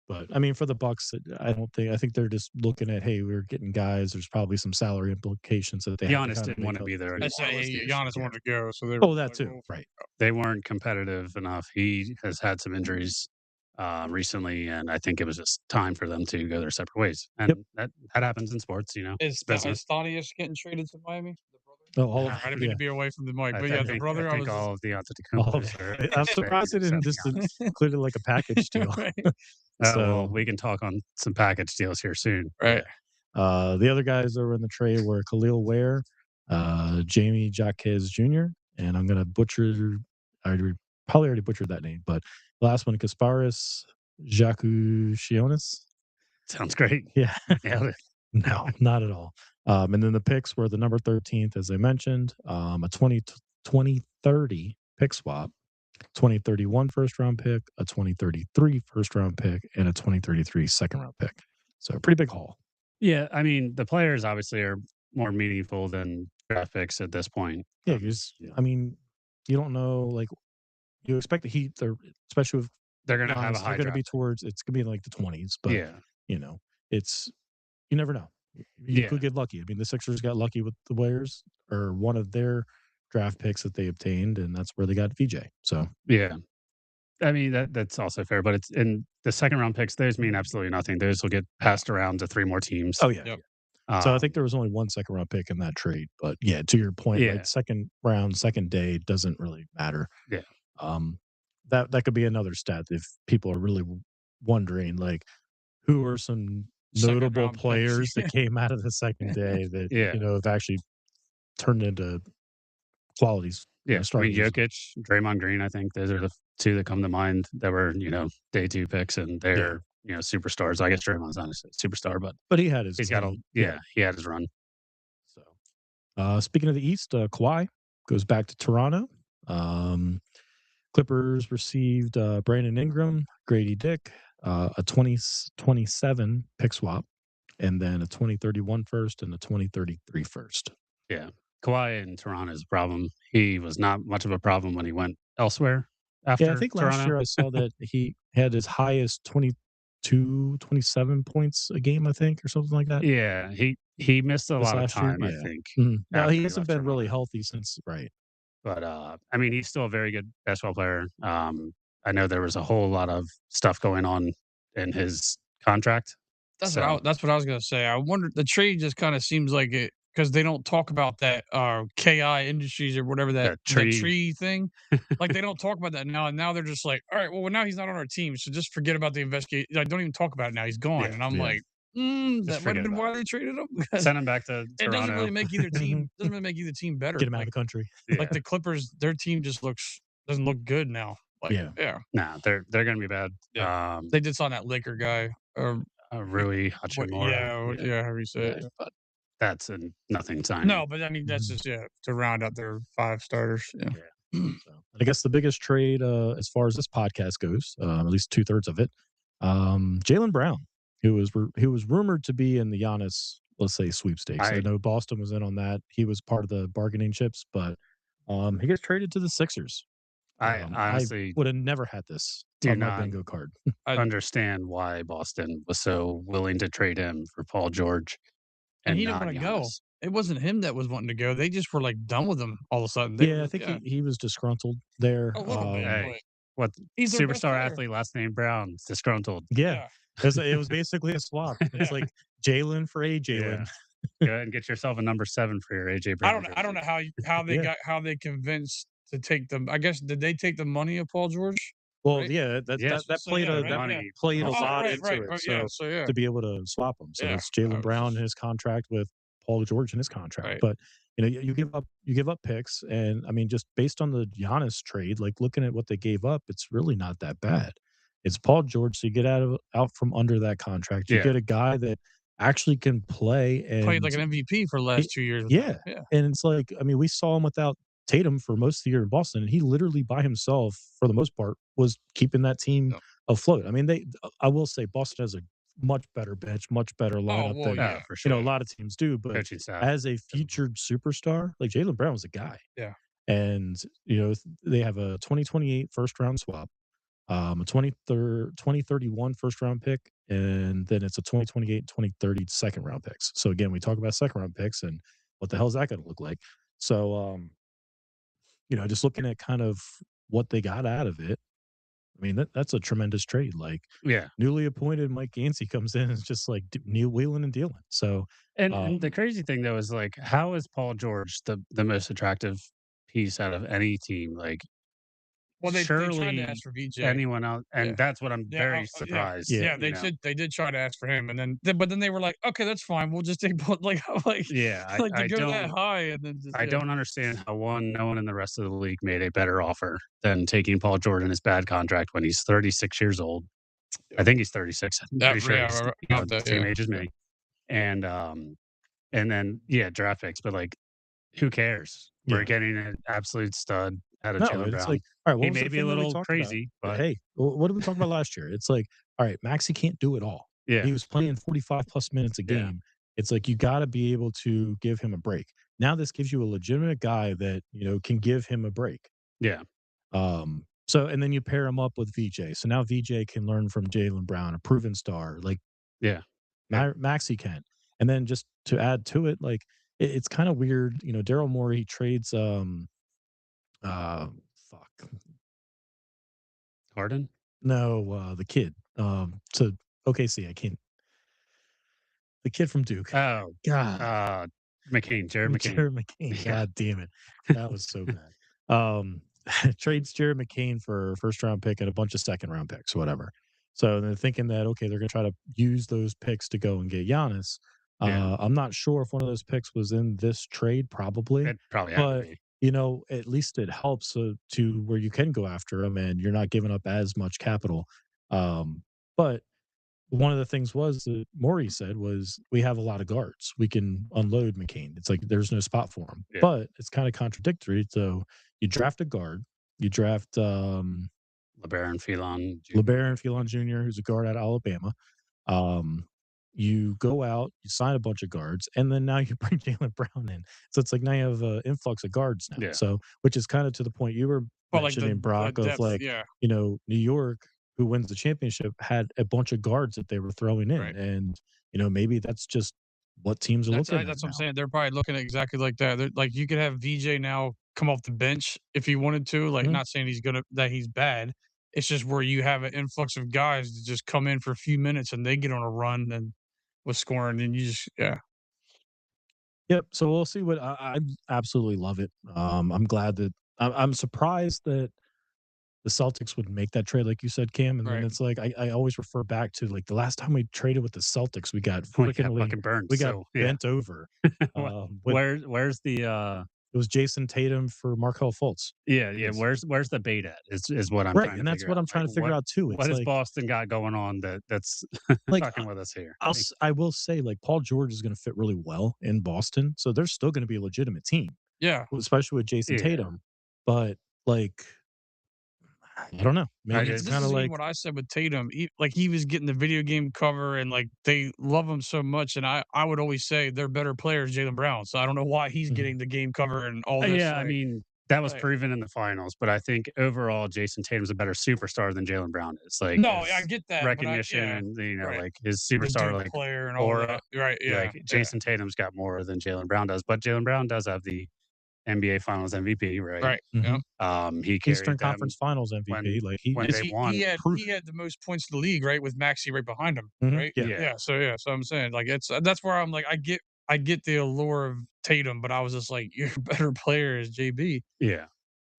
But I mean, for the Bucks, I think they're just looking at, hey, we're getting guys. There's probably some salary implications that they have to Giannis kind of didn't make want to up be there for. I anymore. say Was the issue. Giannis wanted to go, so they were Oh, that like, too, well, right? They weren't competitive enough. He has had some injuries recently, and I think it was just time for them to go their separate ways. And that happens in sports, Is it's business. is Thaddeus getting traded to Miami? Oh, all of I didn't mean to be away from the mic, but I yeah, the think, brother, I I was think just all of the all of Antetokounmpos are it. I'm surprised they didn't just include it like a package deal. right, well, So we can talk on some package deals here soon. right. the other guys that were in the trade were Khalil Ware, Jamie Jaquez Jr., and I'm gonna butcher. Probably already butchered that name, but the last one, Kasparis Jakushionis. Sounds great. Yeah. Nailed it. No, not at all. And then the picks were the number 13th, as I mentioned, a 2030 pick swap, 2031 first round pick, a 2033 first round pick, and a 2033 second round pick. So pretty big haul. Yeah, I mean, the players obviously are more meaningful than draft picks at this point. Yeah, because I mean, you don't know, like, you expect the Heat, especially with they're going to have a Giannis, high they're going to be draft. towards, it's going to be in like the 20s, but Yeah. It's, you never know. You could get lucky. I mean, the Sixers got lucky with the Warriors, or one of their draft picks that they obtained, and that's where they got VJ. So Yeah. I mean, that's also fair, but it's in the second round picks, those mean absolutely nothing. Those will get passed around to 3 more teams. oh yeah. Yep. So I think there was only 1 second round pick in that trade, but yeah, to your point, like second round, second day doesn't really matter. Yeah. That could be another stat if people are really wondering, like, who are some Second notable round picks. players that came out of the second day that, Yeah. have actually turned into qualities, Yeah. I mean, starters. Jokic, Draymond Green, I think those are the two that come to mind that were, day 2 picks, and they're, superstars. I guess Draymond's not a superstar, but But he had his he's got he had his run. So, speaking of the East, Kawhi goes back to Toronto. Clippers received Brandon Ingram, Grady Dick, a 2027 pick swap, and then a 2031 first and a 2033 first. Yeah. Kawhi in Toronto is a problem. He was not much of a problem when he went elsewhere after Yeah, I think last Toronto. year I saw that he had his highest 22, 27 points a game, I think, or something like that. Yeah, he missed a This lot of last year, time, I yeah. think, No, after he he hasn't left been really Toronto. healthy since, right? But, I mean, he's still a very good basketball player. I know there was a whole lot of stuff going on in his contract. That's So what I was gonna say. I wonder the trade just kind of seems like it because they don't talk about that KI Industries or whatever that that tree thing. Like they don't talk about that now, and now they're just like, all right, well now he's not on our team, so just forget about the investigation. Like, don't even talk about it now. He's gone, Yeah, and I'm yeah. like, just that might have forget been about why it. they traded him. Because Send him back to it doesn't Toronto. really make either team doesn't really make either team better. Get him out of Like the country. like Yeah. the Clippers, their team just doesn't look good now. Like Yeah. No, they're gonna be bad. Yeah. They did sign that Laker guy. Rui What? Hachimura. Yeah. How do you say it? But that's a nothing signing. No, but I mean that's Mhm. just to round out their 5 starters. Yeah. So, I guess the biggest trade, as far as this podcast goes, at least 2/3 of it, Jalen Brown, who was rumored to be in the Giannis, let's say, sweepstakes. I I know Boston was in on that. He was part of the bargaining chips, but he gets traded to the Sixers. I I honestly would have never had this do on my not bingo card. I understand why Boston was so willing to trade him for Paul George and and he didn't not wanna go. Giannis. It wasn't him that was wanting to go. They just were, like, done with him all of a sudden. They were Yeah, I just think he was disgruntled there. a little bit, Hey, but what he's their best superstar player. athlete, last name Brown, disgruntled. Yeah, Yeah. it was basically a swap. It's Yeah. like Jalen for a Yeah. Jalen. Go ahead and get yourself a number 7 for your AJ Brown I don't jersey. know how they Yeah. how they convinced to take them. I guess did they take the money of Paul George? Well, Right? yeah, Yeah, that So, played yeah, a right? that Yeah. played a also Oh, lot right, into it. yeah, So so yeah. to be able to swap them, so Yeah. it's I Jalen was Brown just his contract with Paul George in his contract. right. But you give up picks, and I mean, just based on the Giannis trade, like looking at what they gave up, it's really not that bad. It's Paul George, so you get out from under that contract. You Yeah. get a guy that actually can play, Played and like an MVP for the he, last 2 years with them. yeah, Yeah. and it's like, I mean, we saw him without Tatum for most of the year in Boston, and he literally by himself, for the most part, was keeping that team No. afloat. I mean, I will say Boston has a much better bench, much better Oh, lineup well, than yeah. Oh, for a sure. lot of teams do. But Coaching staff. as a featured superstar, like Jalen Brown was a guy, Yeah. and they have a 2028 first round swap, a 2031 first round pick, and then it's a 2028, 2030 second round picks. So again, we talk about second round picks and what the hell is that going to look like? So, just looking at kind of what they got out of it, I mean, that's a tremendous trade. Like Yeah. newly appointed Mike Yancey comes in and it's just like Neil wheeling and dealing. So, And the crazy thing though is like, how is Paul George the most attractive piece out of any team? Like, Well, they tried to surely ask for VJ. anyone else, Yeah. and that's what I'm Yeah, very yeah, surprised. Yeah. yeah. They did try to ask for him, and but then they were like, okay, that's fine. We'll just take like Yeah, like to go that high, and then just I don't understand how no one in the rest of the league made a better offer than taking Paul George in his bad contract when he's 36 years old. I think he's 36. I'm Yeah, pretty sure yeah, he's about that, same yeah. age as me. And then draft picks, but like, who cares? We're yeah. getting an absolute stud out of No, Jalen it's Brown. like, all right, what He was may the be a thing that we little talked about? crazy, but Hey, what did we talk about last year? It's like, all right, Maxi can't do it all. yeah, He was playing 45 plus minutes a Yeah. game. It's like you got to be able to give him a break. Now this gives you a legitimate guy that, can give him a break. yeah, So and then you pair him up with VJ. So now VJ can learn from Jalen Brown, a proven star, like yeah. Yeah. Maxi can. And then just to add to it, like it's kind of weird, Daryl Morey trades fuck. Harden? No, the kid. To OKC. I can't. The kid from Duke. Oh, God. McCain, Jared McCain. Jared McCain. Yeah. God damn it. That was so bad. Trades Jared McCain for first round pick and a bunch of second round picks, whatever. So they're thinking that, okay, they're going to try to use those picks to go and get Giannis. Yeah. I'm not sure if one of those picks was in this trade, probably, It probably had to but be. at least it helps to where you can go after him and you're not giving up as much capital. But one of the things was that Maury said was we have a lot of guards. We can unload McCain. It's like there's no spot for him. Yeah. But it's kind of contradictory. So you draft a guard, you draft LeBaron LeBaron Phelan Jr., who's a guard out of Alabama. Um, you go out, you sign a bunch of guards, and then now you bring Jalen Brown in. So it's like now you have an influx of guards now. Yeah. So which is kind of to the point you were But like mentioning, the Brock, of depth, like, yeah, New York, who wins the championship, had a bunch of guards that they were throwing in. right. And, maybe that's just what teams are looking at That's what I'm now. saying. They're probably looking at exactly like that. Like you could have VJ now come off the bench if he wanted to. Like Mhm. not saying that he's bad. It's just where you have an influx of guys that just come in for a few minutes and they get on a run and with scoring, and you just Yep. So we'll see I absolutely love it. I'm glad that I'm surprised that the Celtics would make that trade, like you said, Cam. And then right. it's like I always refer back to like the last time we traded with the Celtics, we got We got freakingly fucking burned. we got So yeah. bent over. What- With where's the it was Jason Tatum for Markel Fultz. yeah, Yes. where's the bait at? Is what I'm Right. trying to And that's figure what out. I'm trying Like to figure out too. what It's has like Boston got going on that's like fucking with us here? I will say like Paul George is going to fit really well in Boston. So they're still going to be a legitimate team, Yeah. especially with Jason Yeah. Tatum. But like I don't know. I Maybe it's This kind of just is even like what I said with Tatum. He was getting the video game cover, and like they love him so much. And I would always say they're better players, Jalen Brown. So I don't know why he's Mhm. getting the game cover and all this. yeah, I mean, that was Like proven in the finals, but I think overall Jason Tatum's a better superstar than Jalen Brown is. Like no, I his get that, but recognition and right. like his The superstar Duke like player and all aura, that. Right, like Jason Tatum's got more than Jalen Brown does, but Jalen Brown does have the NBA Finals MVP, right? right, yeah. Mhm. He Eastern carried them Conference Finals MVP. when Like when Because they he won. had proof he it. had the most points in the league, right, with Maxey right behind him, Mhm. right? Yeah. Yeah, So I'm saying like it's that's where I'm like I get the allure of Tatum, but I was just like you're a better player as JB. yeah.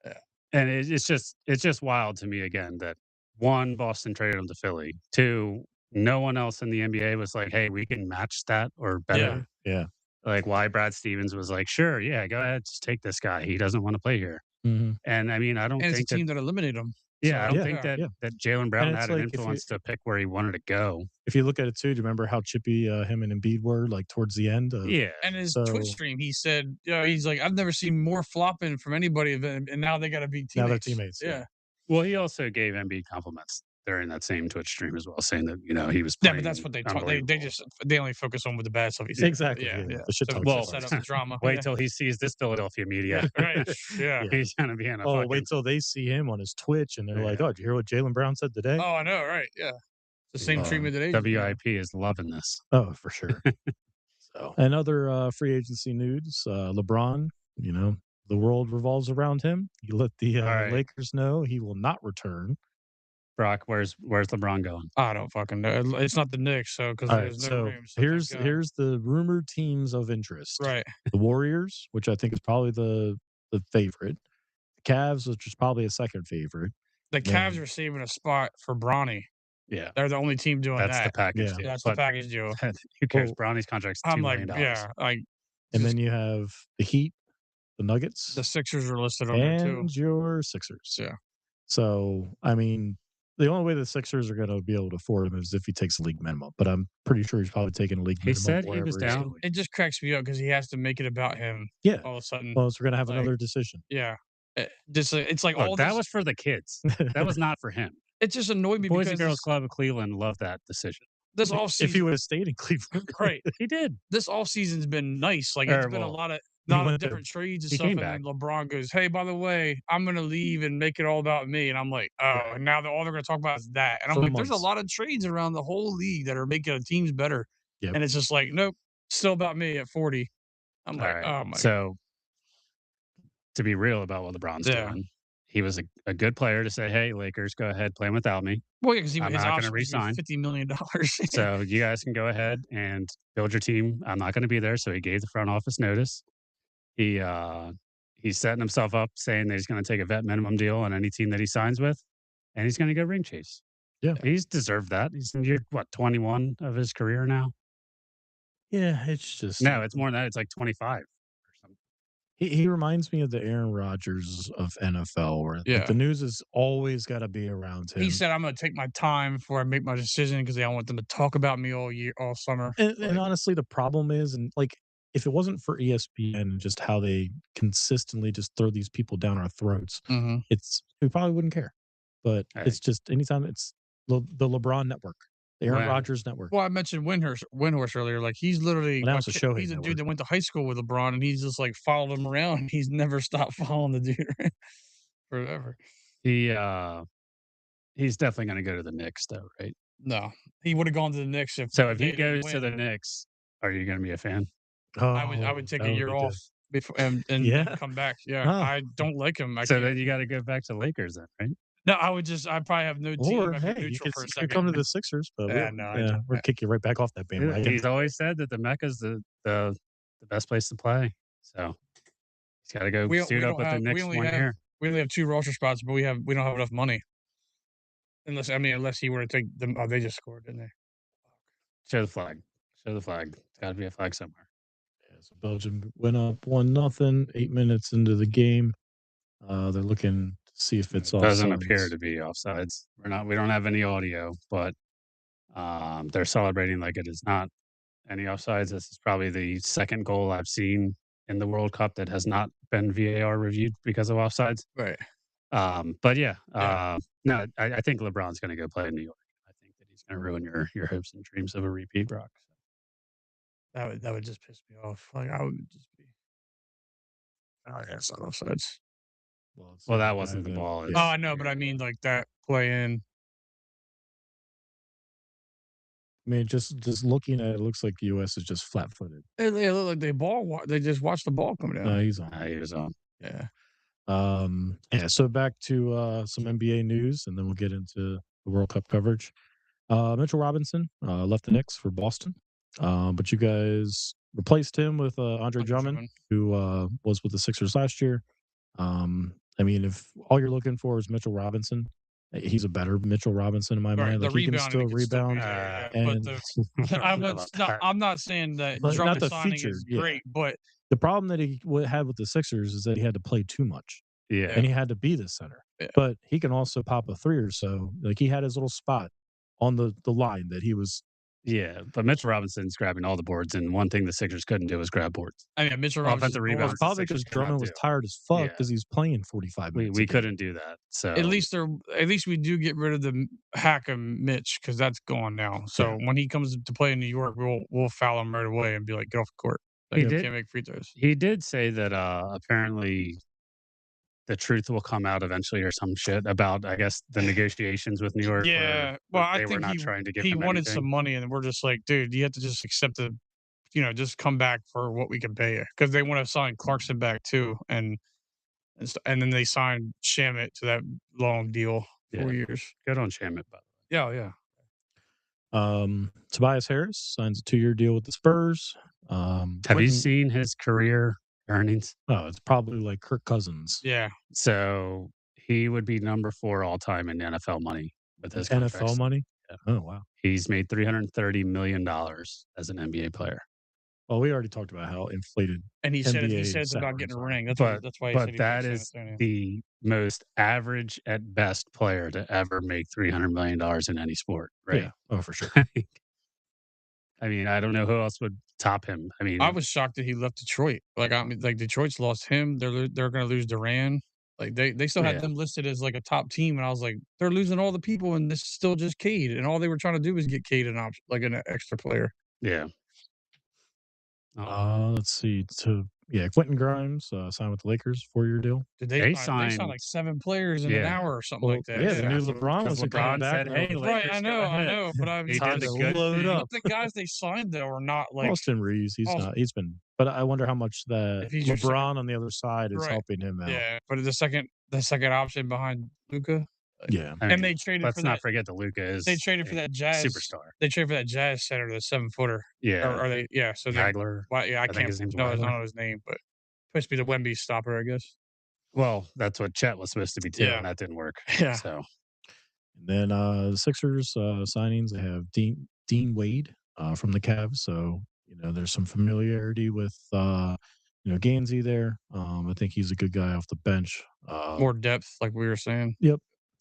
Yeah. And it's just wild to me again that one, Boston traded him to Philly. Two, no one else in the NBA was like, "Hey, we can match that or Yeah. better." Yeah. Like why Brad Stevens was like, "Sure, yeah, go ahead, just take this guy. He doesn't want to play here." Mhm. And I mean, I don't And it's a think that team that eliminated him. yeah, I So don't Yeah. think yeah. that Yeah. that Jalen And Brown it's had an like influence to pick where he wanted to go. if you look at it too, do you remember how chippy him and Embiid were like towards the end of Yeah. And his Twitch so stream, he said, he's like, I've never seen more flopping from anybody than and now they gotta be now they're teammates. teammates. Yeah. Yeah. Well, he also gave Embiid compliments during that same Twitch stream as well, saying that, he was Yeah, but that's playing what they talk. They unbelievable. just they only focus on with the bad stuff he Yeah. said. Exactly. Yeah, Yeah. yeah. The shit So talk to Well, stuff. set up the drama. wait Yeah. till he sees this Philadelphia media. Right. Yeah. Yeah. He's gonna be in a Oh, fucking wait till they see him on his Twitch and they're like, yeah. "Oh, did you hear what Jalen Brown said today?" Oh, I know, right? Yeah. The same The treatment that Asian. Yeah. WIP is loving this. Oh, for sure. So, and other free agency news, LeBron, the world revolves around him. He let the All right, Lakers know he will not return. Brock, where's LeBron going? I don't fucking know. It's not the Knicks, so because All right, there's no so rings. So thank God. here's the rumored teams of interest: Right. the Warriors, which I think is probably the favorite; the Cavs, which is probably a second favorite. The Cavs Then, are saving a spot for Bronny. Yeah, They're the only team doing that's the that. package yeah. deal. That's the But package deal. who cares? Well, Bronny's contract's I'm $2 like, million. yeah, like and just then you have the Heat, the the Nuggets, Sixers are listed on there too. and your Sixers. Yeah. So, I mean, the only way the Sixers are going to be able to afford him is if he takes a league minimum. But I'm pretty sure he's probably taking a league He minimum said he was wherever he's down. going. It just cracks me up because he has to make it about him Yeah. all of a sudden. Well, so we're going to have Like, another decision. yeah. Just it's like Look, all that this. was for the kids. That was not for him. It just annoyed me Boys because and Girls Club of Cleveland loved that decision. this off If he season, would have stayed in Cleveland, right? He did. This off season's been nice. Like it's Or been a well, lot of he lot of went there. different trades and he stuff. came And back. then LeBron goes, "Hey, by the way, I'm gonna leave and make it all about me." And I'm like, "Oh," Right. and now all they're gonna talk about is that. And I'm For like, "There's a months. lot of trades around the whole league that are making teams better." Yep. And it's just like, nope, still about me at 40. I'm All like, right. oh my, So to be real about what LeBron's yeah. doing, he was a good player to say, "Hey, Lakers, go ahead, play without me. Well, yeah, because I'm his not going to option was resign. $50 million. So you guys can go ahead and build your team. I'm not going to be there." So he gave the front office notice. He's setting himself up, saying that he's going to take a vet minimum deal on any team that he signs with, and he's going to go ring chase. Yeah. He's deserved that. He's in year, 21 of his career now? Yeah, it's just No, it's more than that. It's like 25 or something. he reminds me of the Aaron Rodgers of NFL, where like the Yeah. news has always got to be around He him. said, "I'm gonna take my time before I make my decision because I don't want them to talk about me all summer." And Like, honestly, the problem is, and like, if it wasn't for ESPN and just how they consistently just throw these people down our throats, mhm. we probably wouldn't care. But Hey, it's just anytime it's the LeBron network, the Aaron when Rodgers network. Well, I mentioned Windhorse earlier. Like he's literally Well, now it's a Shohei he's a dude network. that went to high school with LeBron, and he's just like followed him around. He's never stopped following the dude forever. he, he's definitely gonna go to the Knicks though, right? No, he would have gone to the Knicks if So if they he didn't goes to the win. Knicks, are you gonna be a fan? I would Oh, take that a would year be off good. before and Yeah. come back. Yeah, Oh, I don't like him. I So can't. then you gotta go back to Lakers then, right? No, I'd probably have no team. or I'd be hey, neutral for a you could come second. to the Sixers, but Yeah, no, I yeah, don't. we'll kick you right back off that bandwagon. He's always said that the Mecca's the best place to play. So he's gotta go suit We up don't with the have Knicks one year. we only have 2 roster spots, but we don't have enough money. Unless he were to take them. Oh, they just scored, didn't they? Show the flag. Show the flag. There's gotta be a flag somewhere. Yeah, so Belgium went up 1-0, 8 minutes into the game. They're looking to see if it's It doesn't appear offsides. to be offsides. We don't have any audio, but they're celebrating like it is not any offsides. This is probably the second goal I've seen in the World Cup that has not been VAR reviewed because of offsides. Right. But yeah, Yeah. no, I think LeBron's going to go play in New York. I think that he's going to ruin your hopes and dreams of a repeat, Brock. That would just piss me off. Like I would just be. Oh, yeah, it's not offsides. Well, it's Well, the that guy wasn't the that ball. Oh, yeah. I know, but I mean like that play in. I mean, just looking at it, it looks like the US is just flat-footed. They look like they just watched the ball come No, down. he's on. He was on. Yeah. Yeah, so back to some NBA news, and then we'll get into the World Cup coverage. Mitchell Robinson left the Knicks for Boston, but you guys replaced him with Andre Andre Drummond, Drummond. who was with the Sixers last year. I mean, if all you're looking for is Mitchell Robinson, he's a better Mitchell Robinson in my Right, mind. the Like he can rebounding still could still be rebound, there, yeah, but and How about that? I'm not saying that but not Drummond the signing featured. is Yeah, great, but the problem that he had with the Sixers is that he had to play too much, Yeah. and he had to be the center. yeah. But he can also pop a three or so. Like he had his little spot on the line that he was. Yeah, but Mitchell Robinson's grabbing all the boards, and one thing the Sixers couldn't do was grab boards. I mean, Mitchell Robinson's Offensive boards. Well, it's rebounds, the probably because Sixers cannot Drummond was do. tired as fuck Yeah. because he's playing 45 minutes. We a game. couldn't do that. So At least we do get rid of the hack of Mitch because that's gone now. So when he comes to play in New York, we'll foul him right away and be like, get off the court. Like, He you did. can't make free throws. he did say that apparently the truth will come out eventually or some shit about, I guess, the negotiations with New York Yeah, where well, they I were think not trying to give he him wanted anything. some money, and we're just like, dude, you have to just accept just come back for what we can pay you because they want to sign Clarkson back too, and then they signed Shamit to that long deal, 4 years. Good on Shamit, by Yeah, yeah. Tobias Harris signs a 2-year deal with the Spurs. Have you seen his career earnings? Oh, it's probably like Kirk Cousins. Yeah. So he would be number 4 all time in NFL money with his contracts. NFL money. Yeah. Oh wow. He's made $330 million as an NBA player. Well, we already talked about how inflated. And he said NBA it's about getting a salaries are. ring. That's why he said But he that picked San is Antonio. the most average at best player to ever make $300 million in any sport, right? Yeah. Oh, for sure. I mean, I don't know who else would top him. I mean, I was shocked that he left Detroit. Like I mean, like Detroit's lost him. They're going to lose Duran. Like they still had Yeah. them listed as like a top team, and I was like, they're losing all the people, and this is still just Cade, and all they were trying to do was get Cade an option, like an extra player. yeah. Let's see. Quentin Grimes signed with the Lakers, 4-year deal. Did They they signed- sign like 7 players in an Yeah. hour or something Well, like that? yeah, the new LeBron Because was coming LeBron back. said, "Hey, right. Lakers, I go ahead." know, but I'm He Time did to the good load thing. up. the guys they signed though are not like Austin Reeves, he's been. But I wonder how much that If he's your LeBron on the other side is Right. helping him out. yeah. But the second option behind Luca, Yeah. I and mean, they traded let's for not that. forget that Luca is They traded for a that Jazz superstar. They traded for that Jazz center, the 7-footer. Yeah. Or they? Yeah. So they. Hagler. Well, yeah, I think can't. his name's No, I don't Wagler. know his name, but supposed to be the Wemby stopper, I guess. Well, that's what Chet was supposed to be too, Yeah. and that didn't work. Yeah. So And then the Sixers signings, they have Dean Wade from the Cavs. So, there's some familiarity with, Gansey there. I think he's a good guy off the bench. More depth, like we were saying. Yep.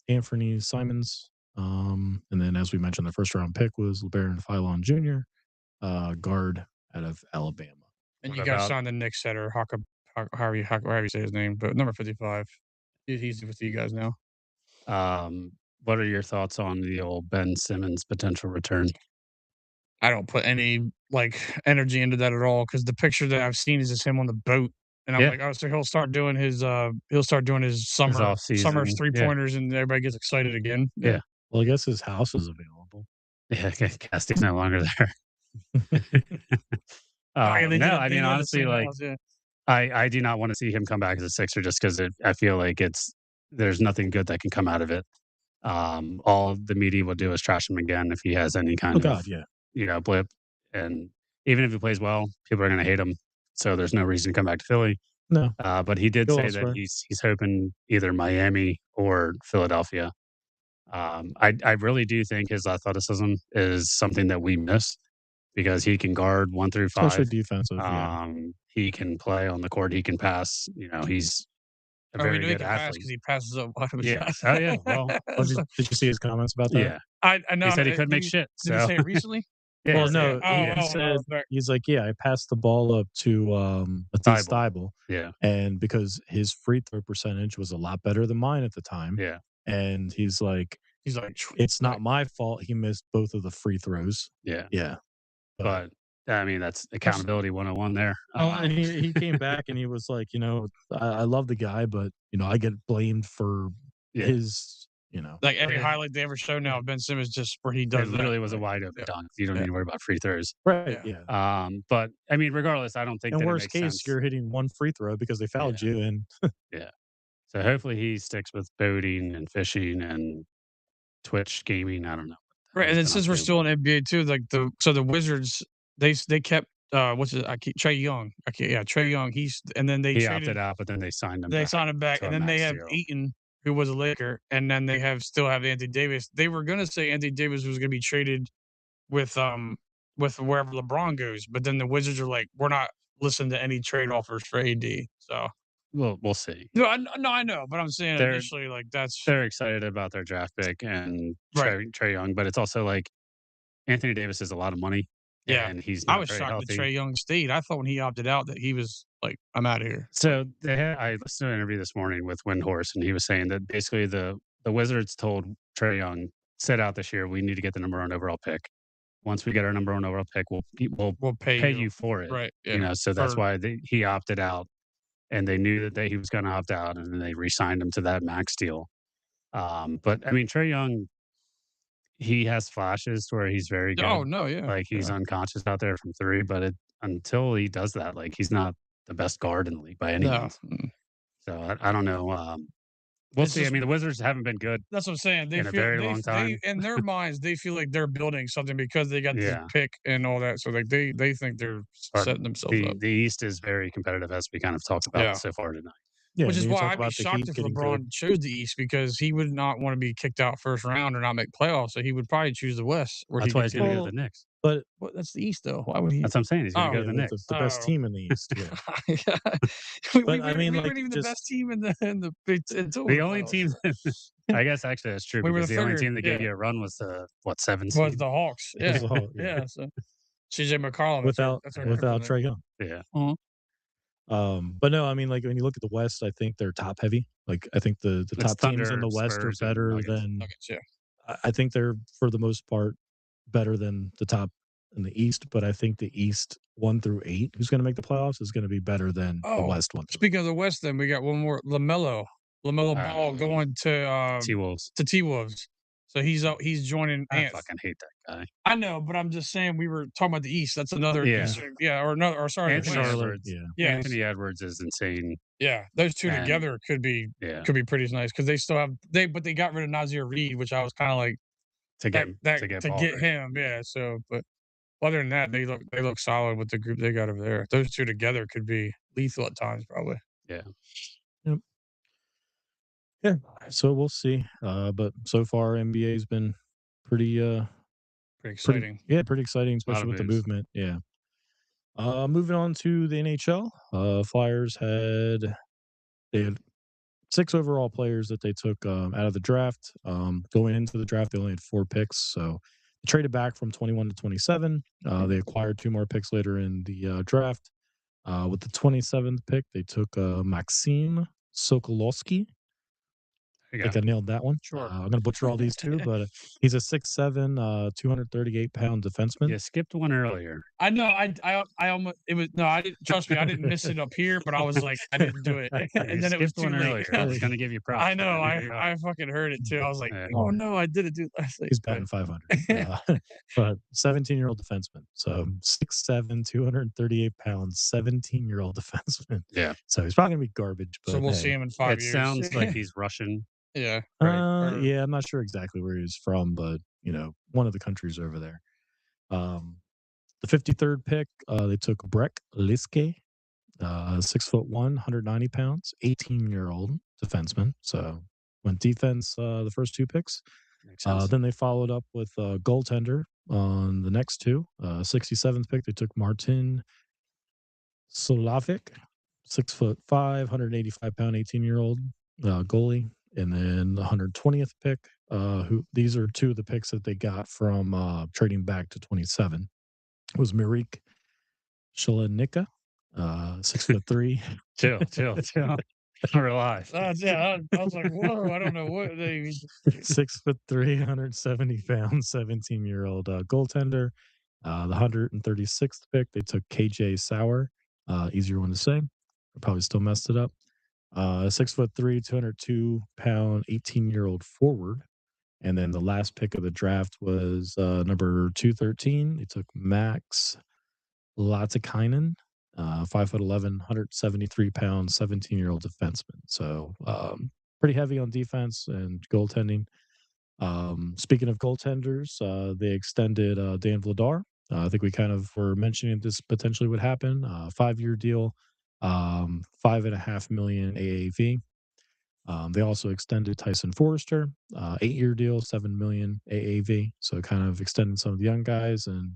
Anthony Simons. And then, as we mentioned, the first round pick was LeBaron Philon Jr., guard out of Alabama. And What you guys about- signed the Knicks setter, however you say his name, but number 55. He's with you guys now. What are your thoughts on the old Ben Simmons potential return? I don't put any energy into that at all because the picture that I've seen is just him on the boat, and I'm Yeah. like, oh, so he'll start doing his summer off-season, three pointers, and everybody gets excited again. Yeah. Well, I guess his house is available. Yeah, Cassie's no longer there. No, I mean, honestly, like, I do not want to see him come back as a Sixer just because I feel like there's nothing good that can come out of it. All the media will do is trash him again if he has any kind Oh of God, yeah. blip, and even if he plays well, people are going to hate him. So there's no reason to come back to Philly. No. But he did Go say elsewhere. that he's hoping either Miami or Philadelphia. I really do think his athleticism is something that we miss because he can guard 1 through 5. Especially defensive, yeah. He can play on the court. He can pass. He's a we very know he good can pass athlete. because he passes up wide open Yeah. shots. Oh yeah. Well, Did you see his comments about that? yeah. I know. He said he couldn't make shit. Did he So say it recently? yeah, Well, he no, said- he said he's like, yeah, I passed the ball up to Matisse Thybulle, yeah, and because his free throw percentage was a lot better than mine at the time, yeah. and he's like, it's not my fault he missed both of the free throws. Yeah. Yeah, But I mean, that's accountability 101 there. and he came back and he was like, I love the guy, but I get blamed for Yeah. his, Like every highlight they ever show now of Ben Simmons, just where he does It literally that. was a wide open dunk. You don't need to worry about free throws. right, Yeah. yeah. But I mean, regardless, I don't think In that it worst makes case, sense. you're hitting one free throw because they fouled you, and Yeah. So hopefully he sticks with boating and fishing and Twitch gaming. I don't know. Right, and then since we're still in NBA too, like the Wizards, they kept Trae Young. Trae Young. They he traded, opted out, but then they signed him. They signed him back, to a and then they max have deal. Eaton, who was a Laker, and then they still have Anthony Davis. They were gonna say Anthony Davis was gonna be traded with wherever LeBron goes, but then the Wizards are like, we're not listening to any trade offers for AD. So Well, we'll see. no, I know, but I'm saying They're- initially, like that's They're excited about their draft pick and Right. Trae Young, but it's also like Anthony Davis is a lot of money. Yeah. And he's I not was very shocked healthy. that Trae Young stayed. I thought when he opted out that he was like, I'm out of here. So I listened to an interview this morning with Windhorse, and he was saying that basically the Wizards told Trae Young, set out this year, we need to get the number 1 overall pick. Once we get our number 1 overall pick, we'll pay you for it. Right. Yeah. So that's why he opted out, and they knew that he was going to opt out, and then they re-signed him to that max deal. But I mean, Trae Young, he has flashes where he's very good. Oh no, yeah. Like he's unconscious out there from 3, but until he does that, like he's not the best guard in the league by any means. So I don't know. We'll see. I mean, the Wizards haven't been good. That's what I'm saying. They in a feel very long time. in their minds, they feel like they're building something because they got this Yeah. pick and all that. So like they think they're But setting themselves up. The East is very competitive, as we kind of talked about Yeah. so far tonight. yeah, Which and is you why talk I'd be about the shocked Heat if getting LeBron good. chose the East because he would not want to be kicked out first round or not make playoffs. So he would probably choose the West. Where That's he why he's gets going to in. go to the Knicks. But That's the East though. Why would he? That's what I'm saying. He's going to Oh, go to the yeah, Knicks. the best Oh. team in the East. Yeah. we I mean, like, weren't even the just- best team in the Big Ten. The only team, I guess actually that's true, We were because the the only third, team that gave yeah. you a run was 7 was seed? the Hawks. It was Yeah, the Hawks, yeah. yeah. So CJ McCollum without that's our Trae Young. But no, I mean, like when you look at the West, I think they're top heavy. Like I think the It's top teams in Thunder, the West Spurs, are and better Nuggets. than. Nuggets, yeah. I think they're for the most part better than the top in the East. But I think the East 1 through 8, who's going to make the playoffs, is going to be better than the Oh, West 1 through 8. Speaking of the West, then we got one more LaMelo Ball going to T-Wolves. T-Wolves. So he's joining I Ant. fucking hate that guy. I know, but I'm just saying we were talking about the East. That's another Yeah. Eastern, sorry, Anthony the West. Edwards. Yeah. Anthony Edwards is insane. Yeah, those two And- together could be Yeah. pretty nice because they still have but they got rid of Nazir Reed, which I was kind of like To get Paul. him. Yeah. So, but other than that, they look solid with the group they got over there. Those two together could be lethal at times, probably. Yeah. Yep. Yeah, so we'll see. But so far, NBA's been pretty, Pretty pretty, exciting. yeah, pretty exciting, A lot especially of with the booze. movement. Yeah. Moving on to the NHL. Flyers they had 6 overall players that they took out of the draft. Going into the draft, they only had 4 picks, so they traded back from 21 to 27. They acquired 2 more picks later in the draft. With the 27th pick, they took Maxim Sokolowski. There you Think go. I nailed that one. Sure. I'm gonna butcher all these too, but he's a 6'7", 238-pound defenseman. You skipped one earlier. I know. I almost it was no. I didn't trust me. I didn't miss it up here, but I was like, I didn't do it, You and then it was skipped too one late. earlier. I was gonna give you props I for know. that. I Here you go. I fucking heard it too. I was like, Yeah. oh no, I didn't do it last week. He's batting 500. But 17-year-old defenseman. So 6'7", 238 pounds, 17-year-old defenseman. Yeah. So he's probably gonna be garbage, So but we'll see hey. him in 5 It years. sounds like he's Russian, Yeah. right? Yeah, I'm not sure exactly where he's from, but one of the countries over there. Um, the 53rd pick, they took Brek Liske, 6'1", 190 pounds, 18-year-old defenseman. So went defense the first 2 picks. Makes sense. Then they followed up with a goaltender on the next 2. 67th pick, they took Martin Solavic, 6'5", 185-pound, 18-year-old goalie. And then the 120th pick, who these are 2 of the picks that they got from trading back to 27, was Mirik Shalenika, 6'3". Chill. Relax. Yeah. I was like, whoa. I don't know what they. 6'3", 170-pound, 17-year-old goaltender. The 136th pick, they took KJ Sauer. Easier one to say. I probably still messed it up. 6'3", 202-pound, 18-year-old forward. And then the last pick of the draft was number 213. They took Max Latikainen, 5'11", 173-pound, 17-year-old defenseman. So pretty heavy on defense and goaltending. Speaking of goaltenders, they extended Dan Vladar. I think we kind of were mentioning this potentially would happen. 5-year deal, 5.5 million AAV. They also extended Tyson Forrester, 8-year deal, 7 million AAV. So kind of extending some of the young guys. And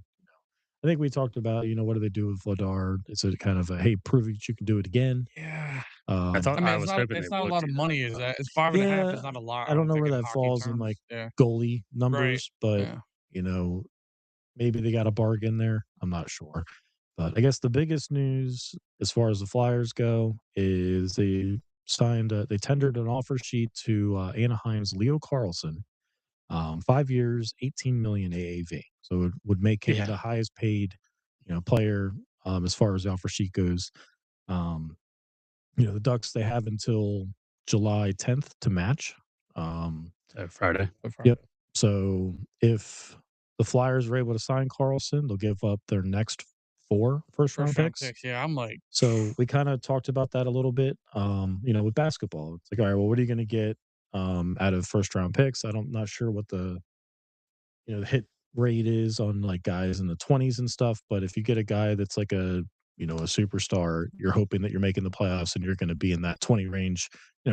I think we talked about, what do they do with Vladar? It's a kind of a, hey, prove that you can do it again. Yeah. I Um, thought I mean, I was hoping they it's not a would lot do of that, money. Is but that it's 5.5 yeah, is not a lot. I I don't don't know think where in that hockey falls in like terms. Yeah. goalie Right. numbers, but Yeah. maybe they got a bargain there. I'm not sure. But I guess the biggest news as far as the Flyers go is they tendered an offer sheet to Anaheim's Leo Carlsson, 5 years, 18 million AAV. So it would make him Yeah. the highest paid, player as far as the offer sheet goes. Um, the Ducks, they have until July 10th to match. Um, Friday. So far. Yep. So if the Flyers are able to sign Carlson, they'll give up their next 4 first-round First round picks. picks. Yeah. I'm like, So we kinda talked about that a little bit, with basketball. It's like, all right, well, what are you gonna get, out of first-round picks? Not sure what the hit rate is on, like, guys in the 20s and stuff, but if you get a guy that's like a superstar, you're hoping that you're making the playoffs and you're gonna be in that 20 range,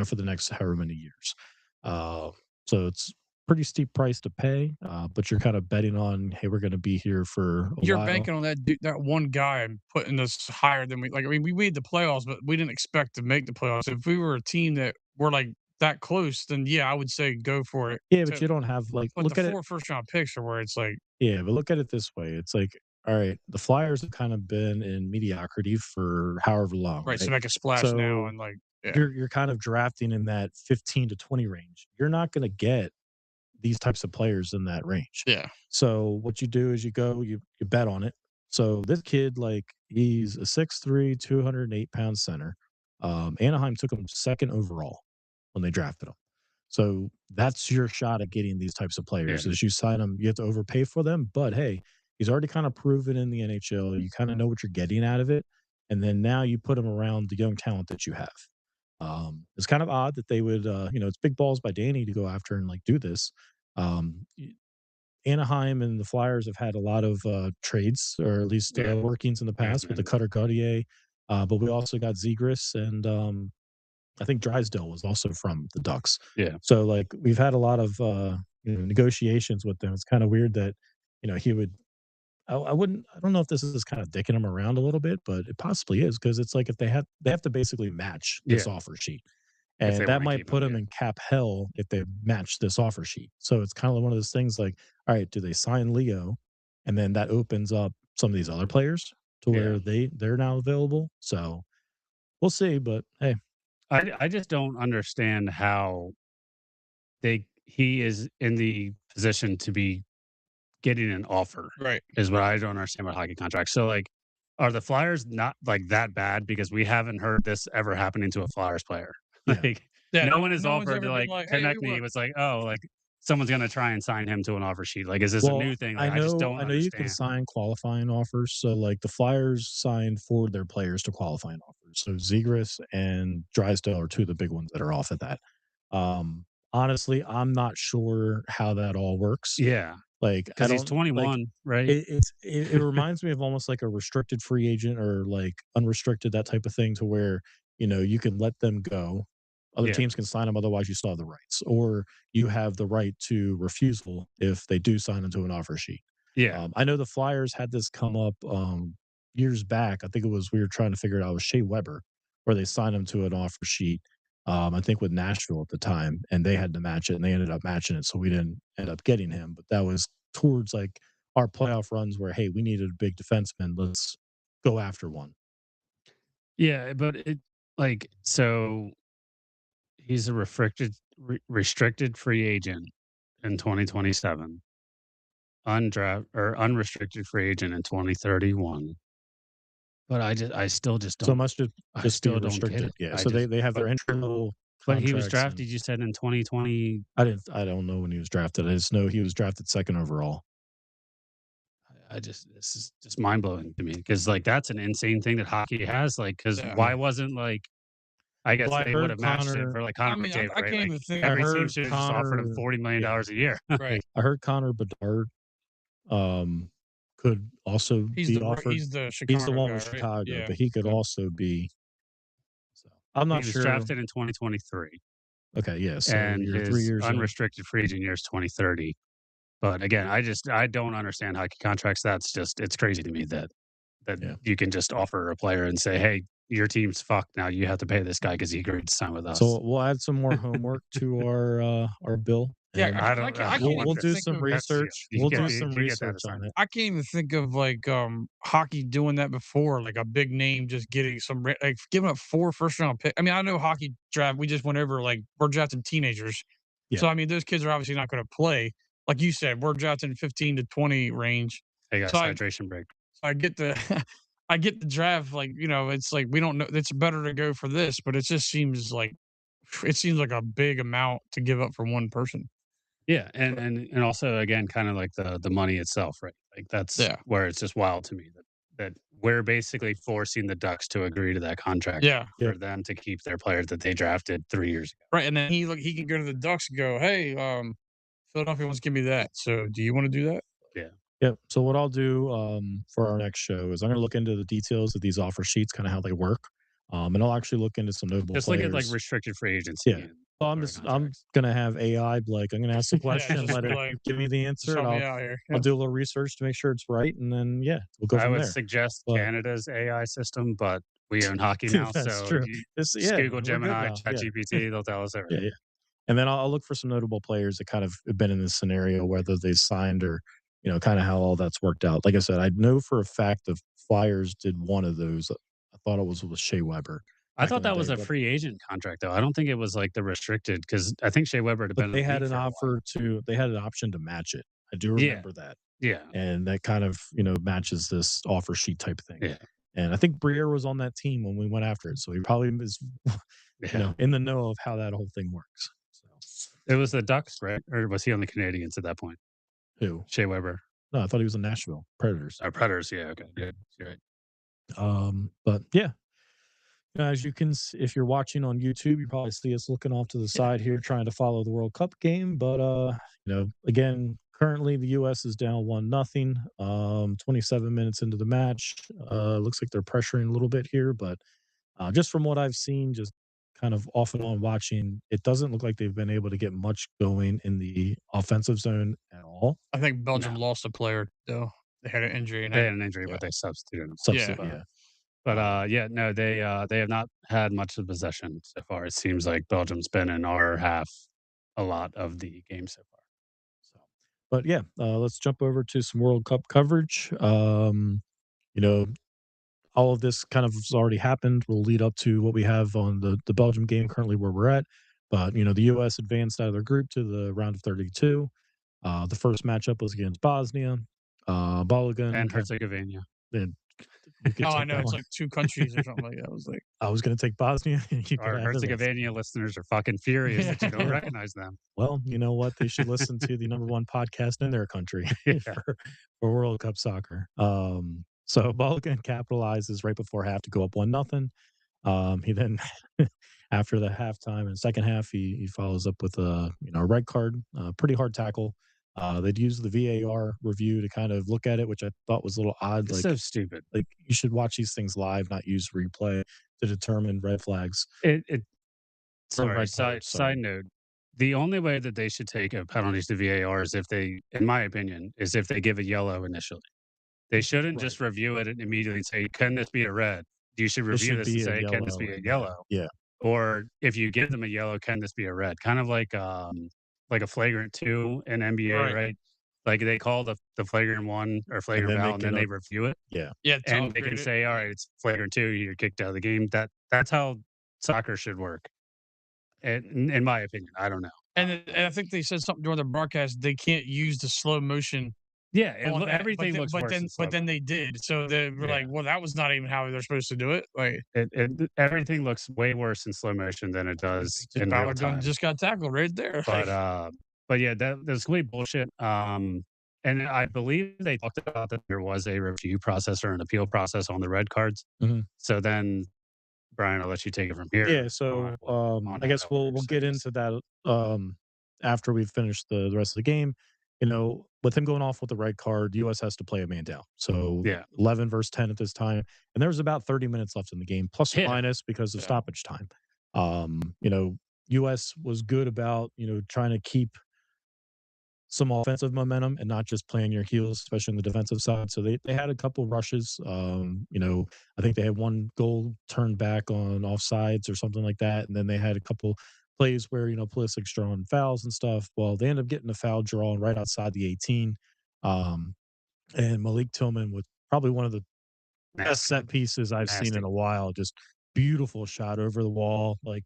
for the next however many years. Uh, so it's pretty steep price to pay, but you're kind of betting on, "Hey, we're gonna be here for a you're while." banking on that one guy and putting us higher than we like. I mean, we made the playoffs, but we didn't expect to make the playoffs. If we were a team that were like that close, then yeah, I would say go for it. Yeah, but you don't have, like, But the look at it. 4 first round picks are where it's like, Yeah, but look at it this way, it's like, all right, the Flyers have kind of been in mediocrity for however long, right, so right? make a splash now So and like, yeah, you're kind of drafting in that 15 to 20 range. You're not gonna get these types of players in that range. yeah, So what you do is you bet on it. So this kid, like, he's a 6'3", 208-pound center. Anaheim took him 2nd overall when they drafted him. So that's your shot at getting these types of Yeah. players is you sign them, you have to overpay for them, but hey, he's already kind of proven in the NHL. You kind of know what you're getting out of it. And then now you put him around the young talent that you have. It's kind of odd that they would, it's big balls by Danny to go after and like do this. Y- Anaheim and the Flyers have had a lot of trades or at least Yeah. workings in the past with the Movement. Cutter Gauthier. But we also got Zegras and I think Drysdale was also from the Ducks. Yeah. So like we've had a lot of negotiations with them. It's kind of weird that he would. I don't know if this is kind of dicking him around a little bit, but it possibly is because it's like if they have to basically match this Yeah. offer sheet, If they and that want to might keep him. put them Yeah. in cap hell if they match this offer sheet. So it's kind of one of those things like, all right, do they sign Leo, and then that opens up some of these other players to Yeah. where they're now available. So we'll see, but hey, I just don't understand how he is in the position to be getting an offer, Right. is what I don't understand about hockey contracts. So, like, are the Flyers not, like, that bad? Because we haven't heard this ever happening to a Flyers player. yeah. Like, Yeah. no one has No one's offered to, ever been like, like, "Hey, we Konechny want." was like, "Oh, like, someone's gonna try and sign him to an offer sheet." Like, is this a Well, new thing? I Like, I just know don't I know you can understand. sign qualifying offers. So like the Flyers signed for their players to qualifying offers. So Zegras and Drysdale are two of the big ones that are off of that. Honestly, I'm not sure how that all works. Yeah, Like I because he's don't like 21, right? it reminds me of almost like a restricted free agent or like unrestricted, that type of thing, to where you can let them go. Other Yeah, teams can sign them, otherwise you still have the rights, or you have the right to refusal if they do sign into an offer sheet. yeah, I know the Flyers had this come up years back. I think it was we were trying to figure it out with Shea Weber, where they signed him to an offer sheet. I think with Nashville at the time, and they had to match it, and they ended up matching it, so we didn't end up getting him. But that was towards like our playoff runs where, hey, we needed a big defenseman. Let's go after one. yeah, but like, so he's a restricted free agent in 2027, unrestricted free agent in 2031. But I still just So it don't must I just be still don't get restricted. it. Yeah. I So they just they have their entry level but he was contracts, and drafted, you said, in 2020. I don't know when he was drafted. I just know he was drafted second overall. I just this is just mind blowing to me because, like, that's an insane thing that hockey has. Like, because Yeah. why wasn't, like, I Well, guess they would have matched it for, like, I Connor mean, McDavid, I right? can't Like, even think. I every team heard should have just offered him Connor. Yeah, $40 million a year. Right. I heard Connor Bedard um, could also be offered. He's the He's the Chicago one guy, with right? Chicago, Yeah. but he could Okay. also be. So I'm He not was sure. drafted in 2023, Okay, yeah. So and you're 3 his years in. unrestricted free agent year is 2030. But again, I don't understand hockey contracts. That's just it's crazy to me that Yeah. you can just offer a player and say, "Hey, your team's fucked now. You have to pay this guy because he agreed to sign with So us." we'll add some more homework to our bill, Yeah, and I don't. I can't we'll even do think some of. That's yeah. research. We'll do Right. some You get that research on assignment. it. I can't even think of like hockey doing that before, like a big name just getting like giving up 4 first round pick. I mean, I know hockey draft. We just went over like we're drafting teenagers, Yeah. so I mean those kids are obviously not going to play. Like you said, we're drafting 15 to 20 range. Hey So guys, hydration break. I get the I get the draft. Like it's like we don't know. It's better to go for this, but it just seems like a big amount to give up for one person. Yeah, and also again, kind of like the money itself, right? Like that's Yeah. where it's just wild to me that we're basically forcing the Ducks to agree to that contract Yeah. Yep. for them to keep their players that they drafted 3 years ago. Right, and then he can go to the Ducks and go, "Hey, Philadelphia wants to give me that. So do you want to do that?" Yeah, Yep. So what I'll do for our next show is I'm going to look into the details of these offer sheets, kind of how they work, and I'll actually look into some notable just look at like players. restricted free agency Yeah. and Well, player I'm contracts. gonna have AI like I'm gonna ask the Yeah, question, just let be it like, give me the "Just answer, and help me out here." I'll Yeah. do a little research to make sure it's right, and then yeah, we'll go I from would there. suggest But Canada's AI system, but we own hockey now, that's so true. you This just yeah, Google we're good Gemini, now. Yeah. ChatGPT, they'll tell us Yeah, everything. yeah. And then I'll look for some notable players that kind of have been in this scenario, whether they signed or kind of how all that's worked out. Like I said, I know for a fact the Flyers did one of those. I thought it was with Shea Weber I back thought in the that day, was a but free agent contract, though. I don't think it was like the restricted because I think Shea Weber had been in the they had league an for a while. offer to they had an option to match it. I do Yeah, remember that. yeah, And that kind of, matches this offer sheet type thing. yeah, And I think Briere was on that team when we went after it, so he probably is, yeah. in the know of how that whole thing works. So It was the Ducks, right? Or was he on the Canadians at that point? who? Shea Weber. No, I thought he was in Nashville Predators. Predators, yeah, okay, good. You're right. But yeah, as you can, if you're watching on YouTube, you probably see us looking off to the side here, trying to follow the World Cup game. But again, currently the U.S. is down 1-0. 27 minutes into the match, looks like they're pressuring a little bit here, but just from what I've seen, just kind of off and on watching, it doesn't look like they've been able to get much going in the offensive zone at all. I think Belgium No. lost a player though. They had an injury, and They I had an injury, Yeah. but they substituted him. Substitute, Yeah. yeah. But yeah, no, they have not had much of possession so far. It seems like Belgium's been in our half a lot of the game so far. So, but yeah, let's jump over to some World Cup coverage. You know, all of this kind of has already happened. Will lead up to what we have on the Belgium game currently where we're at. But the U.S. advanced out of their group to the round of 32. The first matchup was against Bosnia. Balogun And Herzegovina. and we could Oh, I take know that it's one. like 2 countries or something like that. I was like, I was going to take Bosnia. You could Our have the rest. Herzegovina listeners are fucking furious that you don't recognize them. Well, you know what? They should listen to the number one podcast in their country Yeah. for World Cup soccer. So Balogun capitalizes right before half to go up 1-0. He then, after the halftime and second half, he follows up with a red card, pretty hard tackle. They'd use the VAR review to kind of look at it, which I thought was a little odd. It's so stupid. Like you should watch these things live, not use replay to determine red flags. It Or red side cards, sorry. note, the only way that they should take a penalties to VAR is if they, in my opinion, is if they give a yellow initially. They shouldn't just review it and immediately say, "Can this be a red?" You should It review should this and be a say, "Can this yellow. be a yellow?" Yeah. Or if you give them a yellow, can this be a red? Kind of like a flagrant 2 in NBA, Right. right? Like they call the flagrant 1 or flagrant then they foul, and then can they review it, Yeah. yeah, to and they can upgrade it. say, "All right, it's flagrant 2, you're kicked out of the game." That's how soccer should work. In my opinion, I don't know. And I think they said something during the broadcast, they can't use the slow motion Yeah, on that, everything looks worse in slow but then they did. So they were Yeah. like, "Well, that was not even how they're supposed to do it." Like, everything looks way worse in slow motion than it does in real Balogun time. just got tackled right there. But Like, but yeah, that's complete bullshit. And I believe they talked about that there was a review process or an appeal process on the red cards. Mhm. So then, Brian, I'll let you take it from here. Yeah, so on I how guess that we'll works, I get guess. into that after we've finished the rest of the game. With him going off with the red card, US has to play a man down. So Yeah. 11 versus 10 at this time. And there was about 30 minutes left in the game, plus or Yeah. minus because of Yeah. stoppage time. US was good about, trying to keep some offensive momentum and not just playing your heels, especially on the defensive side. So they had a couple rushes. I think they had one goal turned back on offsides or something like that. And then they had a couple plays where, Pulisic's drawing fouls and stuff. Well, they ended up getting a foul drawn right outside the 18. Um, and Malik Tillman with probably one of the best set pieces I've seen in Nasty. a while. Just beautiful shot over the wall, like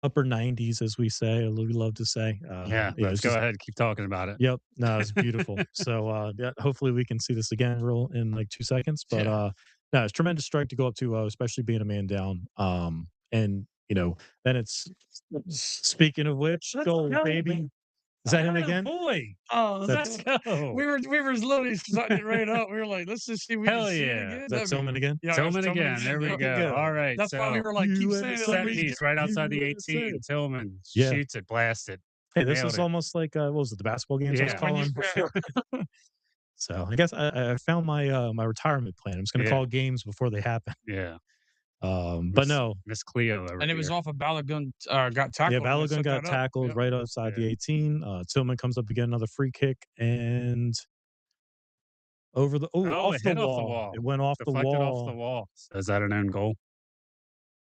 upper 90s, as we say, we love to say. Yeah, let's It's go just ahead. Keep talking about it. Yep. No, it's beautiful. So, yeah, hopefully we can see this again real in like 2 seconds. But, Yeah. no, it's tremendous strike to go up 2-0, especially being a man down. And, then it's speaking of which, goal, baby. Is that him again? Boy, Oh, That's go. we were literally setting it right up. We were like, "Let's just see if we can Hell see it yeah. again." is that Tillman again? Yeah, Tillman that's again. There we yeah. go. All right. That's why we So were like, keep saying it. set Like, piece right outside the USA. 18. Tillman Yeah. shoots it, blasts it. Hey, this Nailed is it. almost like, what was it, the basketball games I was Yeah. calling before? So I guess I found my retirement plan. I'm just gonna Yeah. call games before they happen. Yeah. But no, Miss Cleo over and it was here. off of Balogun, got tackled. yeah, and they Balogun set got that up. tackled Yep. right outside the Yeah. 18. Tillman comes up to get another free kick and over the off it the hit off the wall. wall. It went off the Deflected off the wall. wall. Is that an own goal?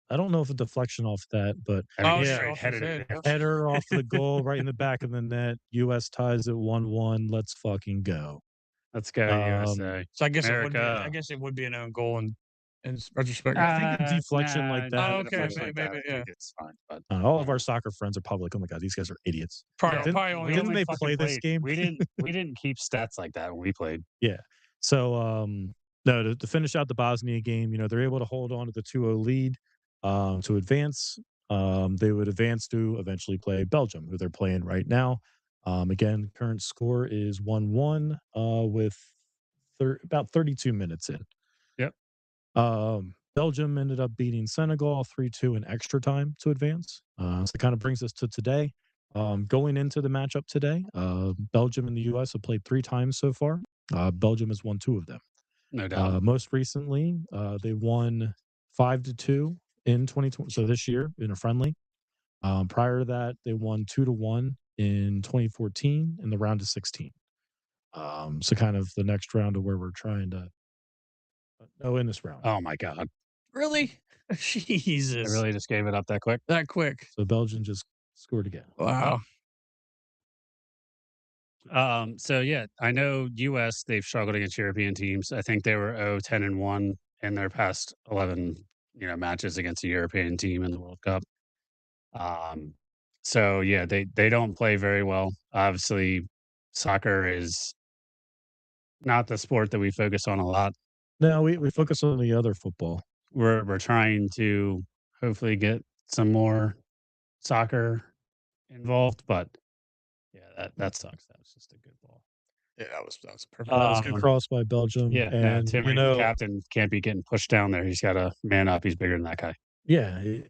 I don't know if a deflection off that, but I mean, Oh, he yeah, straight off his headed head. it. header off the goal right in the back of the net. US ties it 1-1. Let's fucking go. Let's go, USA. So I guess America. it would be an own goal in retrospect. I think a deflection like that. Oh, okay, maybe, I think it's fine. But All of our soccer friends are public. Oh my god, these guys are idiots. Probably, Didn't- probably only didn't they fucking play this game? We didn't keep stats like that when we played. Yeah. So, no, to finish out the Bosnia game, they're able to hold on to the 2-0 lead to advance. They would advance to eventually play Belgium, who they're playing right now. Again, current score is 1-1 with about 32 minutes in. Yep. Belgium ended up beating Senegal 3-2 in extra time to advance. So it kind of brings us to today. Going into the matchup today, Belgium and the US have played 3 times so far. Belgium has won 2 of them. No doubt. Most recently, they won 5-2 in 2020. So this year in a friendly. Prior to that, they won 2-1 in 2014 in the round of 16. So kind of the next round of where we're trying to. No, in this round. Oh my god. Really? I Jesus. really just gave it up that quick. That quick. So Belgium just scored again. Wow. So yeah, I know US, they've struggled against European teams. I think they were 0-10-1 in their past 11, matches against a European team in the World Cup. Um, so yeah, they don't play very well. Obviously, soccer is not the sport that we focus on a lot. No, we focus on the other football. We're trying to hopefully get some more soccer involved, but yeah, that sucks. That was just a good ball. Yeah, that was perfect. That was good cross by Belgium. Yeah, and Tim, captain can't be getting pushed down there. He's got to man up. He's bigger than that guy. yeah, you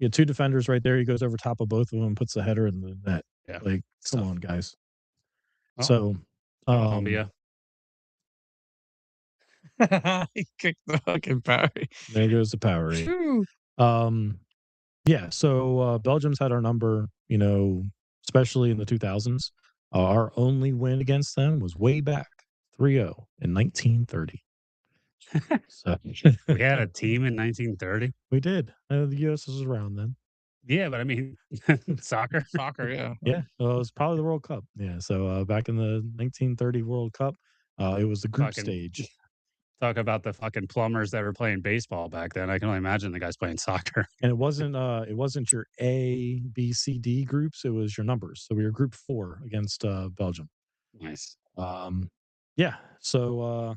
had two defenders right there. He goes over top of both of them, puts the header in the net. Yeah, Like, come on, guys. Well, So, Colombia. He kicked the fucking power. There goes the Powerade. Yeah. So Belgium's had our number. Especially in the 2000s. Our only win against them was way back 3-0 in 1930. So We had a team in 1930. we did. The U.S. was around then. Yeah, but I mean, soccer. Soccer, yeah. Yeah, well, it was probably the World Cup. Yeah, so back in the 1930 World Cup, it was the group stage. Talk about the fucking plumbers that were playing baseball back then. I can only imagine the guys playing soccer. And it wasn't your A, B, C, D groups. It was your numbers. So we were Group 4 against Belgium. Nice. Yeah. So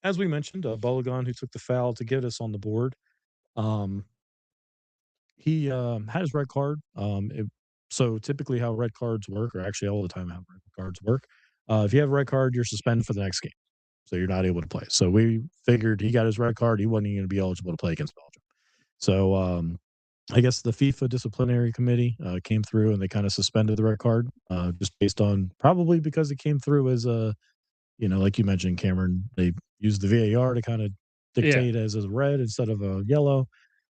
as we mentioned, Bologan, who took the foul to get us on the board, he had his red card. So typically how red cards work, or actually all the time how red cards work, if you have a red card, you're suspended for the next game. So you're not able to play. So we figured he got his red card. He wasn't even going to be eligible to play against Belgium. So I guess the FIFA disciplinary committee came through and they kind of suspended the red card just based on probably because it came through as a, like you mentioned, Cameron, they used the VAR to kind of dictate as a red instead of a yellow.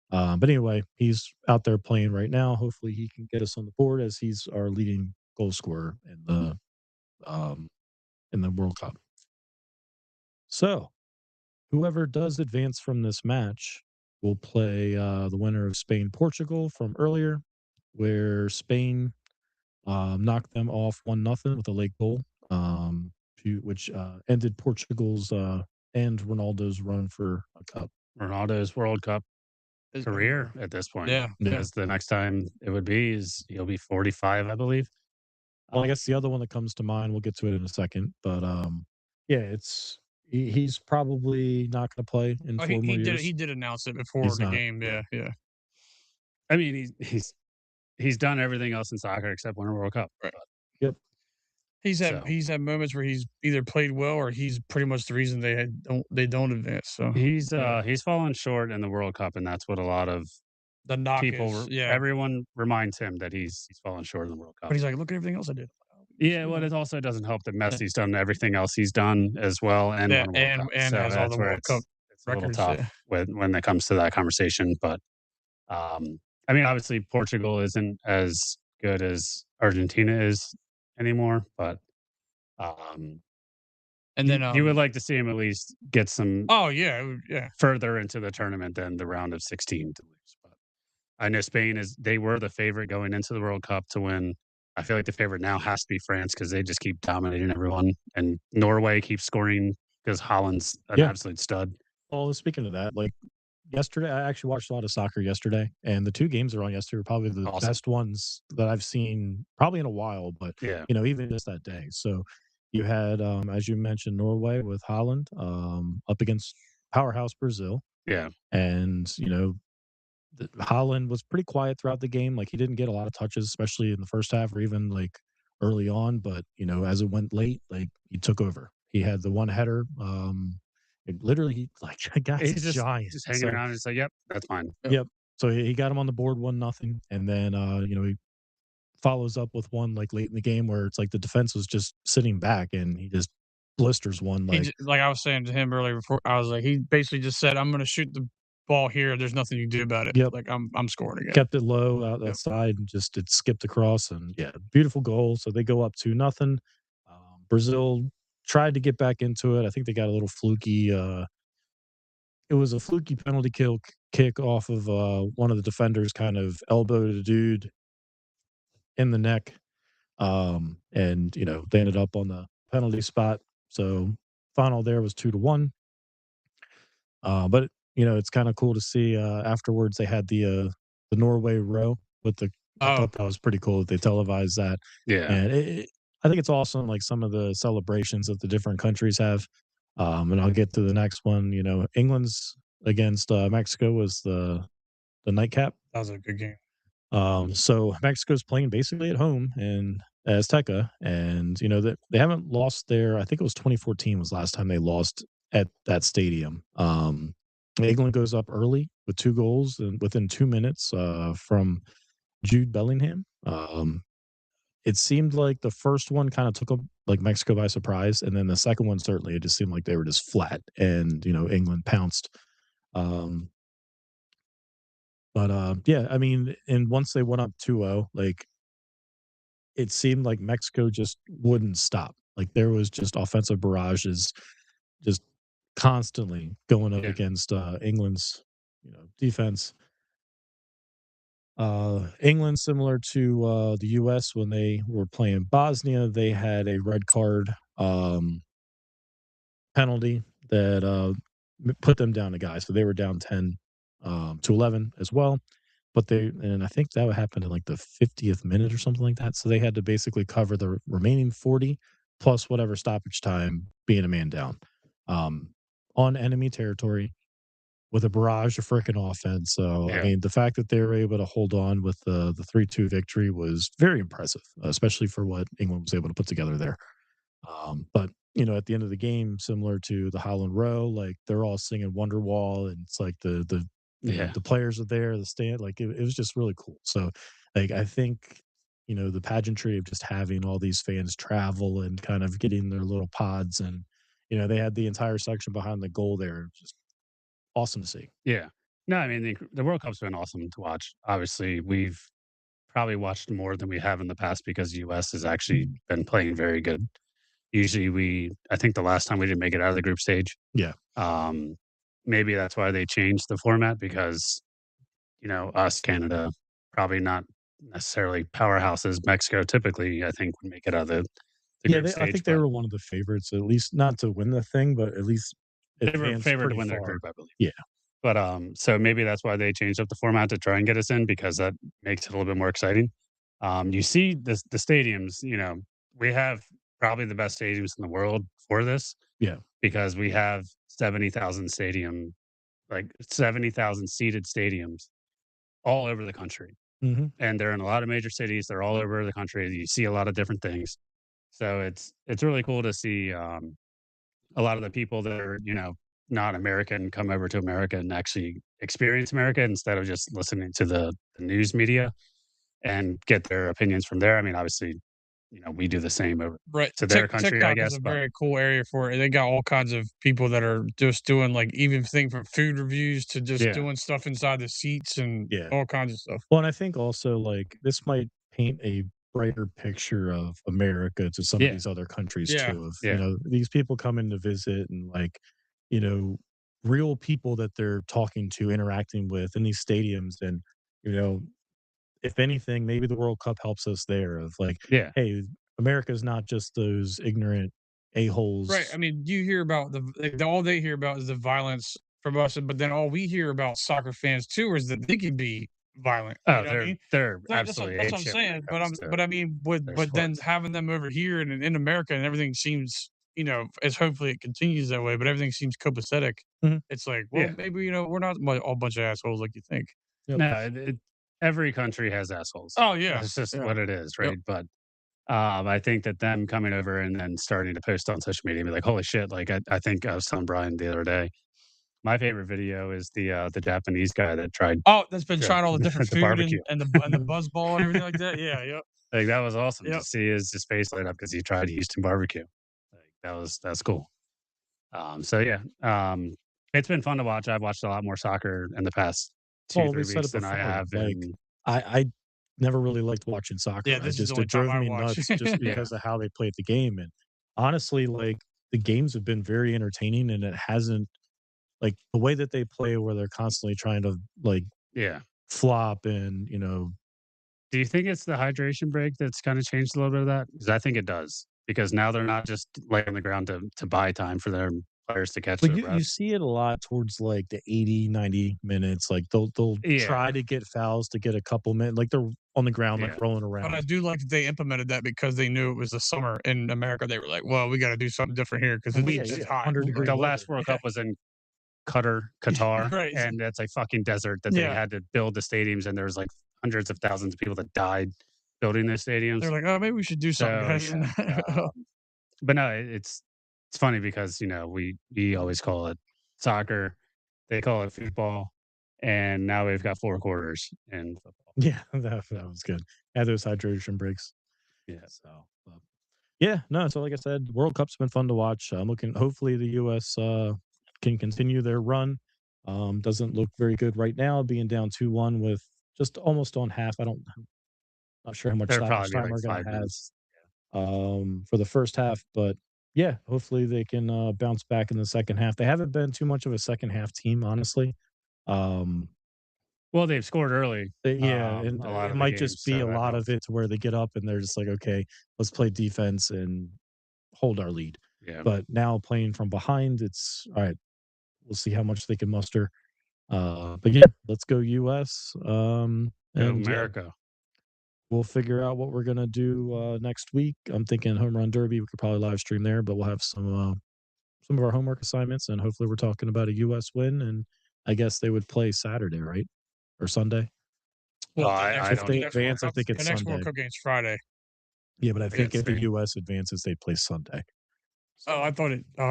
But anyway, he's out there playing right now. Hopefully he can get us on the board as he's our leading goal scorer in the World Cup. So whoever does advance from this match will play the winner of Spain-Portugal from earlier, where Spain knocked them off 1-0 with a late goal, which ended Portugal's and Ronaldo's run for a cup. Ronaldo's World Cup career at this point. Yeah. Because the next time it would be is he'll be 45, I believe. Well, I guess the other one that comes to mind, we'll get to it in a second, but yeah, he's probably not going to play in 4 more years. He did announce it before the game. Yeah. I mean, he's done everything else in soccer except win a World Cup. Right. Yep. He's had moments where he's either played well or he's pretty much the reason they don't advance. So he's fallen short in the World Cup, and that's what a lot of the knock people, is. Yeah. Everyone reminds him that he's fallen short in the World Cup. But he's like, look at everything else I did. Yeah, well, it also doesn't help that Messi's done everything else he's done as well, and won a World Cup. And So has all the World Cup it's a little records. tough when it comes to that conversation. But I mean, obviously, Portugal isn't as good as Argentina is anymore, but and then you would like to see him at least get some. Oh yeah. Further into the tournament than the round of 16 to lose. But I know Spain they were the favorite going into the World Cup to win. I feel like the favorite now has to be France because they just keep dominating everyone, and Norway keeps scoring because Holland's an absolute stud. Well, speaking of that, like yesterday, I actually watched a lot of soccer yesterday, and the 2 games that were on yesterday were probably the best ones that I've seen probably in a while, but even just that day. So you had, as you mentioned, Norway with Holland up against powerhouse Brazil. Yeah. And, Holland was pretty quiet throughout the game. Like, he didn't get a lot of touches, especially in the first half or even, like, early on. But, as it went late, like, he took over. He had the one header. Literally, like, He's giant. Just hanging around and say, yep, that's fine. Yep. So he got him on the board 1-0. And then, he follows up with one, like, late in the game where it's like the defense was just sitting back and he just blisters one. Like I was saying to him earlier before, I was like, he basically just said, I'm going to shoot the ball here. There's nothing you can do about it. Yep. Like I'm scoring again. Kept it low out Yep. outside and just it skipped across and yeah, beautiful goal. So they go up 2-0. Brazil tried to get back into it. I think they got a little fluky. It was a fluky penalty kick off of one of the defenders, kind of elbowed a dude in the neck. And they ended up on the penalty spot. So final there was 2-1. But it's kind of cool to see afterwards they had the Norway row with the I Oh, thought that was pretty cool that they televised that. Yeah. And I think it's awesome like some of the celebrations that the different countries have. And I'll get to the next one. England's against Mexico was the nightcap. that was a good game. So Mexico's playing basically at home in Azteca, and that they haven't lost there. I think it was 2014 was last time they lost at that stadium. England goes up early with 2 goals and within 2 minutes from Jude Bellingham. It seemed like the first one kind of took like Mexico by surprise, and then the second one certainly it just seemed like they were just flat, and England pounced. Um, but yeah, I mean, and once they went up 2-0, like it seemed like Mexico just wouldn't stop. Like there was just offensive barrages just constantly going up Yeah. against England's, defense. England, similar to the US when they were playing Bosnia, they had a red card penalty that put them down a guy. So they were down 10 to 11 as well. But I think that happened in like the 50th minute or something like that. So they had to basically cover the remaining 40 plus whatever stoppage time being a man down um, on enemy territory with a barrage of freaking offense. So, I Yeah. mean, the fact that they were able to hold on with the 3-2 victory was very impressive, especially for what England was able to put together there. But at the end of the game, similar to the Holland Row, like they're all singing Wonderwall, and it's like Yeah. the players are there, the stand, like it was just really cool. So, like I think the pageantry of just having all these fans travel and kind of getting their little pods, and they had the entire section behind the goal there, just awesome to see. Yeah. No, I mean, the World Cup's been awesome to watch. Obviously, we've probably watched more than we have in the past because US has actually been playing very good. Usually I think the last time we didn't make it out of the group stage. Yeah, Um, maybe that's why they changed the format because, us, Canada, probably not necessarily powerhouses. Mexico typically, I think, would make it out of the yeah, group I stage, think they but were one of the favorites, at least not to win the thing, but at least they were advance favored to pretty win their far. group, I believe. Yeah, But so maybe that's why they changed up the format to try and get us in because that makes it a little bit more exciting. You see the stadiums, we have probably the best stadiums in the world for this yeah, because we have 70,000 stadium, like 70,000 seated stadiums all over the country. hmm And they're in a lot of major cities. They're all over the country. You see a lot of different things. So it's really cool to see a lot of the people that are, not American come over to America and actually experience America instead of just listening to the news media and get their opinions from there. I mean, obviously, we do the same over Right. to their country, I TikTok is guess. a But very cool area for it. They got all kinds of people that are just doing like even thing from food reviews to just yeah, doing stuff inside the seats and yeah. all kinds of stuff. Well, and I think also like this might paint a brighter picture of America to some of yeah, these other countries Yeah. too. Of yeah, these people coming to visit and like you know real people that they're talking to, interacting with in these stadiums, and you know if anything, maybe the World Cup helps us there. Of like, yeah. hey, America's not just those ignorant a Right. I holes. mean, you hear about all they hear about is the violence from us, but then all we hear about soccer fans too is that they can be violent. You Oh, know what I mean? they're That's what absolutely that's ape what I'm shit when saying. it comes to But I mean, their but then sports. having them over here and in America and everything seems, as hopefully it continues that way, but everything seems copacetic. Mhm. It's like, well, Yeah. maybe we're not all a bunch of assholes like you think. Yep. No, every country has assholes. Oh yeah, That's just yeah, what it is, yep. right? But I think that them coming over and then starting to post on social media and be like, "Holy shit!" Like I think I was telling Brian the other day, my favorite video is the Japanese guy that tried Oh, that's been the, trying all the different the food barbecue. and the buzz ball and everything like that. Yeah, yep, Like that was awesome to yep. see his face light up because he tried Houston barbecue. Like that's cool. So yeah. It's been fun to watch. I've watched a lot more soccer in the past 2, Well, 3 we said weeks it than I before, have like, in I never really liked watching Yeah, soccer. this is the It only time drove I me watch. nuts just yeah. because of how they played the game, and honestly, like, the games have been very entertaining, and it hasn't like, the way that they play where they're constantly trying to, like, Yeah. flop and, Do you think it's the hydration break that's kinda changed a little bit of that? Because I think it does, because now they're not just laying on the ground to buy time for their players to catch well, their you breath. see it a lot towards, like, the 80, 90 minutes, like, they'll Yeah, try to get fouls to get a couple minutes, like, they're on the ground, like, yeah. rolling But I around. do like that they implemented that because they knew it was the summer in America. They were like, "Well, we gotta do something different here because Well, it's yeah, it's yeah, hot." 100-degree The weather, last World Yeah, Cup was in Qatar, right. and that's a fucking desert that they Yeah. had to build the stadiums, and there was, like, hundreds of thousands of people that died building those They're stadiums. like, "Oh, maybe we should do something, So, guys." yeah, but no, it's funny because, we always call it soccer, they call it football, and now we've got 4 quarters in football. yeah, that So, was good. Add those hydration breaks. yeah. So, yeah, no, so like I said, World Cup's been fun to watch. I'm looking hopefully the US can continue their run. Doesn't look very good right now, being down 2-1 with just almost on half. Not sure how much There'll stoppage probably be, time like, we're gonna 5 have minutes. for the first half, but yeah, hopefully they can bounce back in the second half. They haven't been too much of a second half team, honestly. Um, Well, they've scored early, yeah, and a lot it of the might just games, be so a that lot of helps. it to where they get up and they're just like, okay, let's play defense and hold our lead. Yeah. But now playing from behind, it's all right. We'll see how much they can muster. But yeah, let's go US. Go And yeah, America. we'll figure out what we're gonna do next week. I'm thinking home run derby. We could probably live stream there, but we'll have some of our homework assignments, and hopefully we're talking about a US win. And I guess they would play Saturday, right, or Sunday. Oh, Well, I If don't they the next World advance, I Cup think the it's next World Sunday. Cup game's Friday. Yeah, but I think against if the Spain. US advances, they play Sunday. Oh, So, I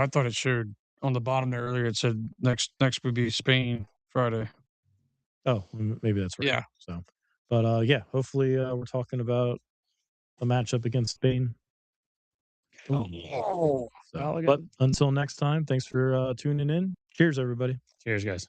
thought it showed on the bottom there earlier, it said next would be Spain Friday. oh, maybe that's right. Yeah. So, but yeah, hopefully we're talking about a matchup against Spain. Oh. So, but Mulligan. until next time, thanks for tuning in. Cheers, everybody. Cheers, guys.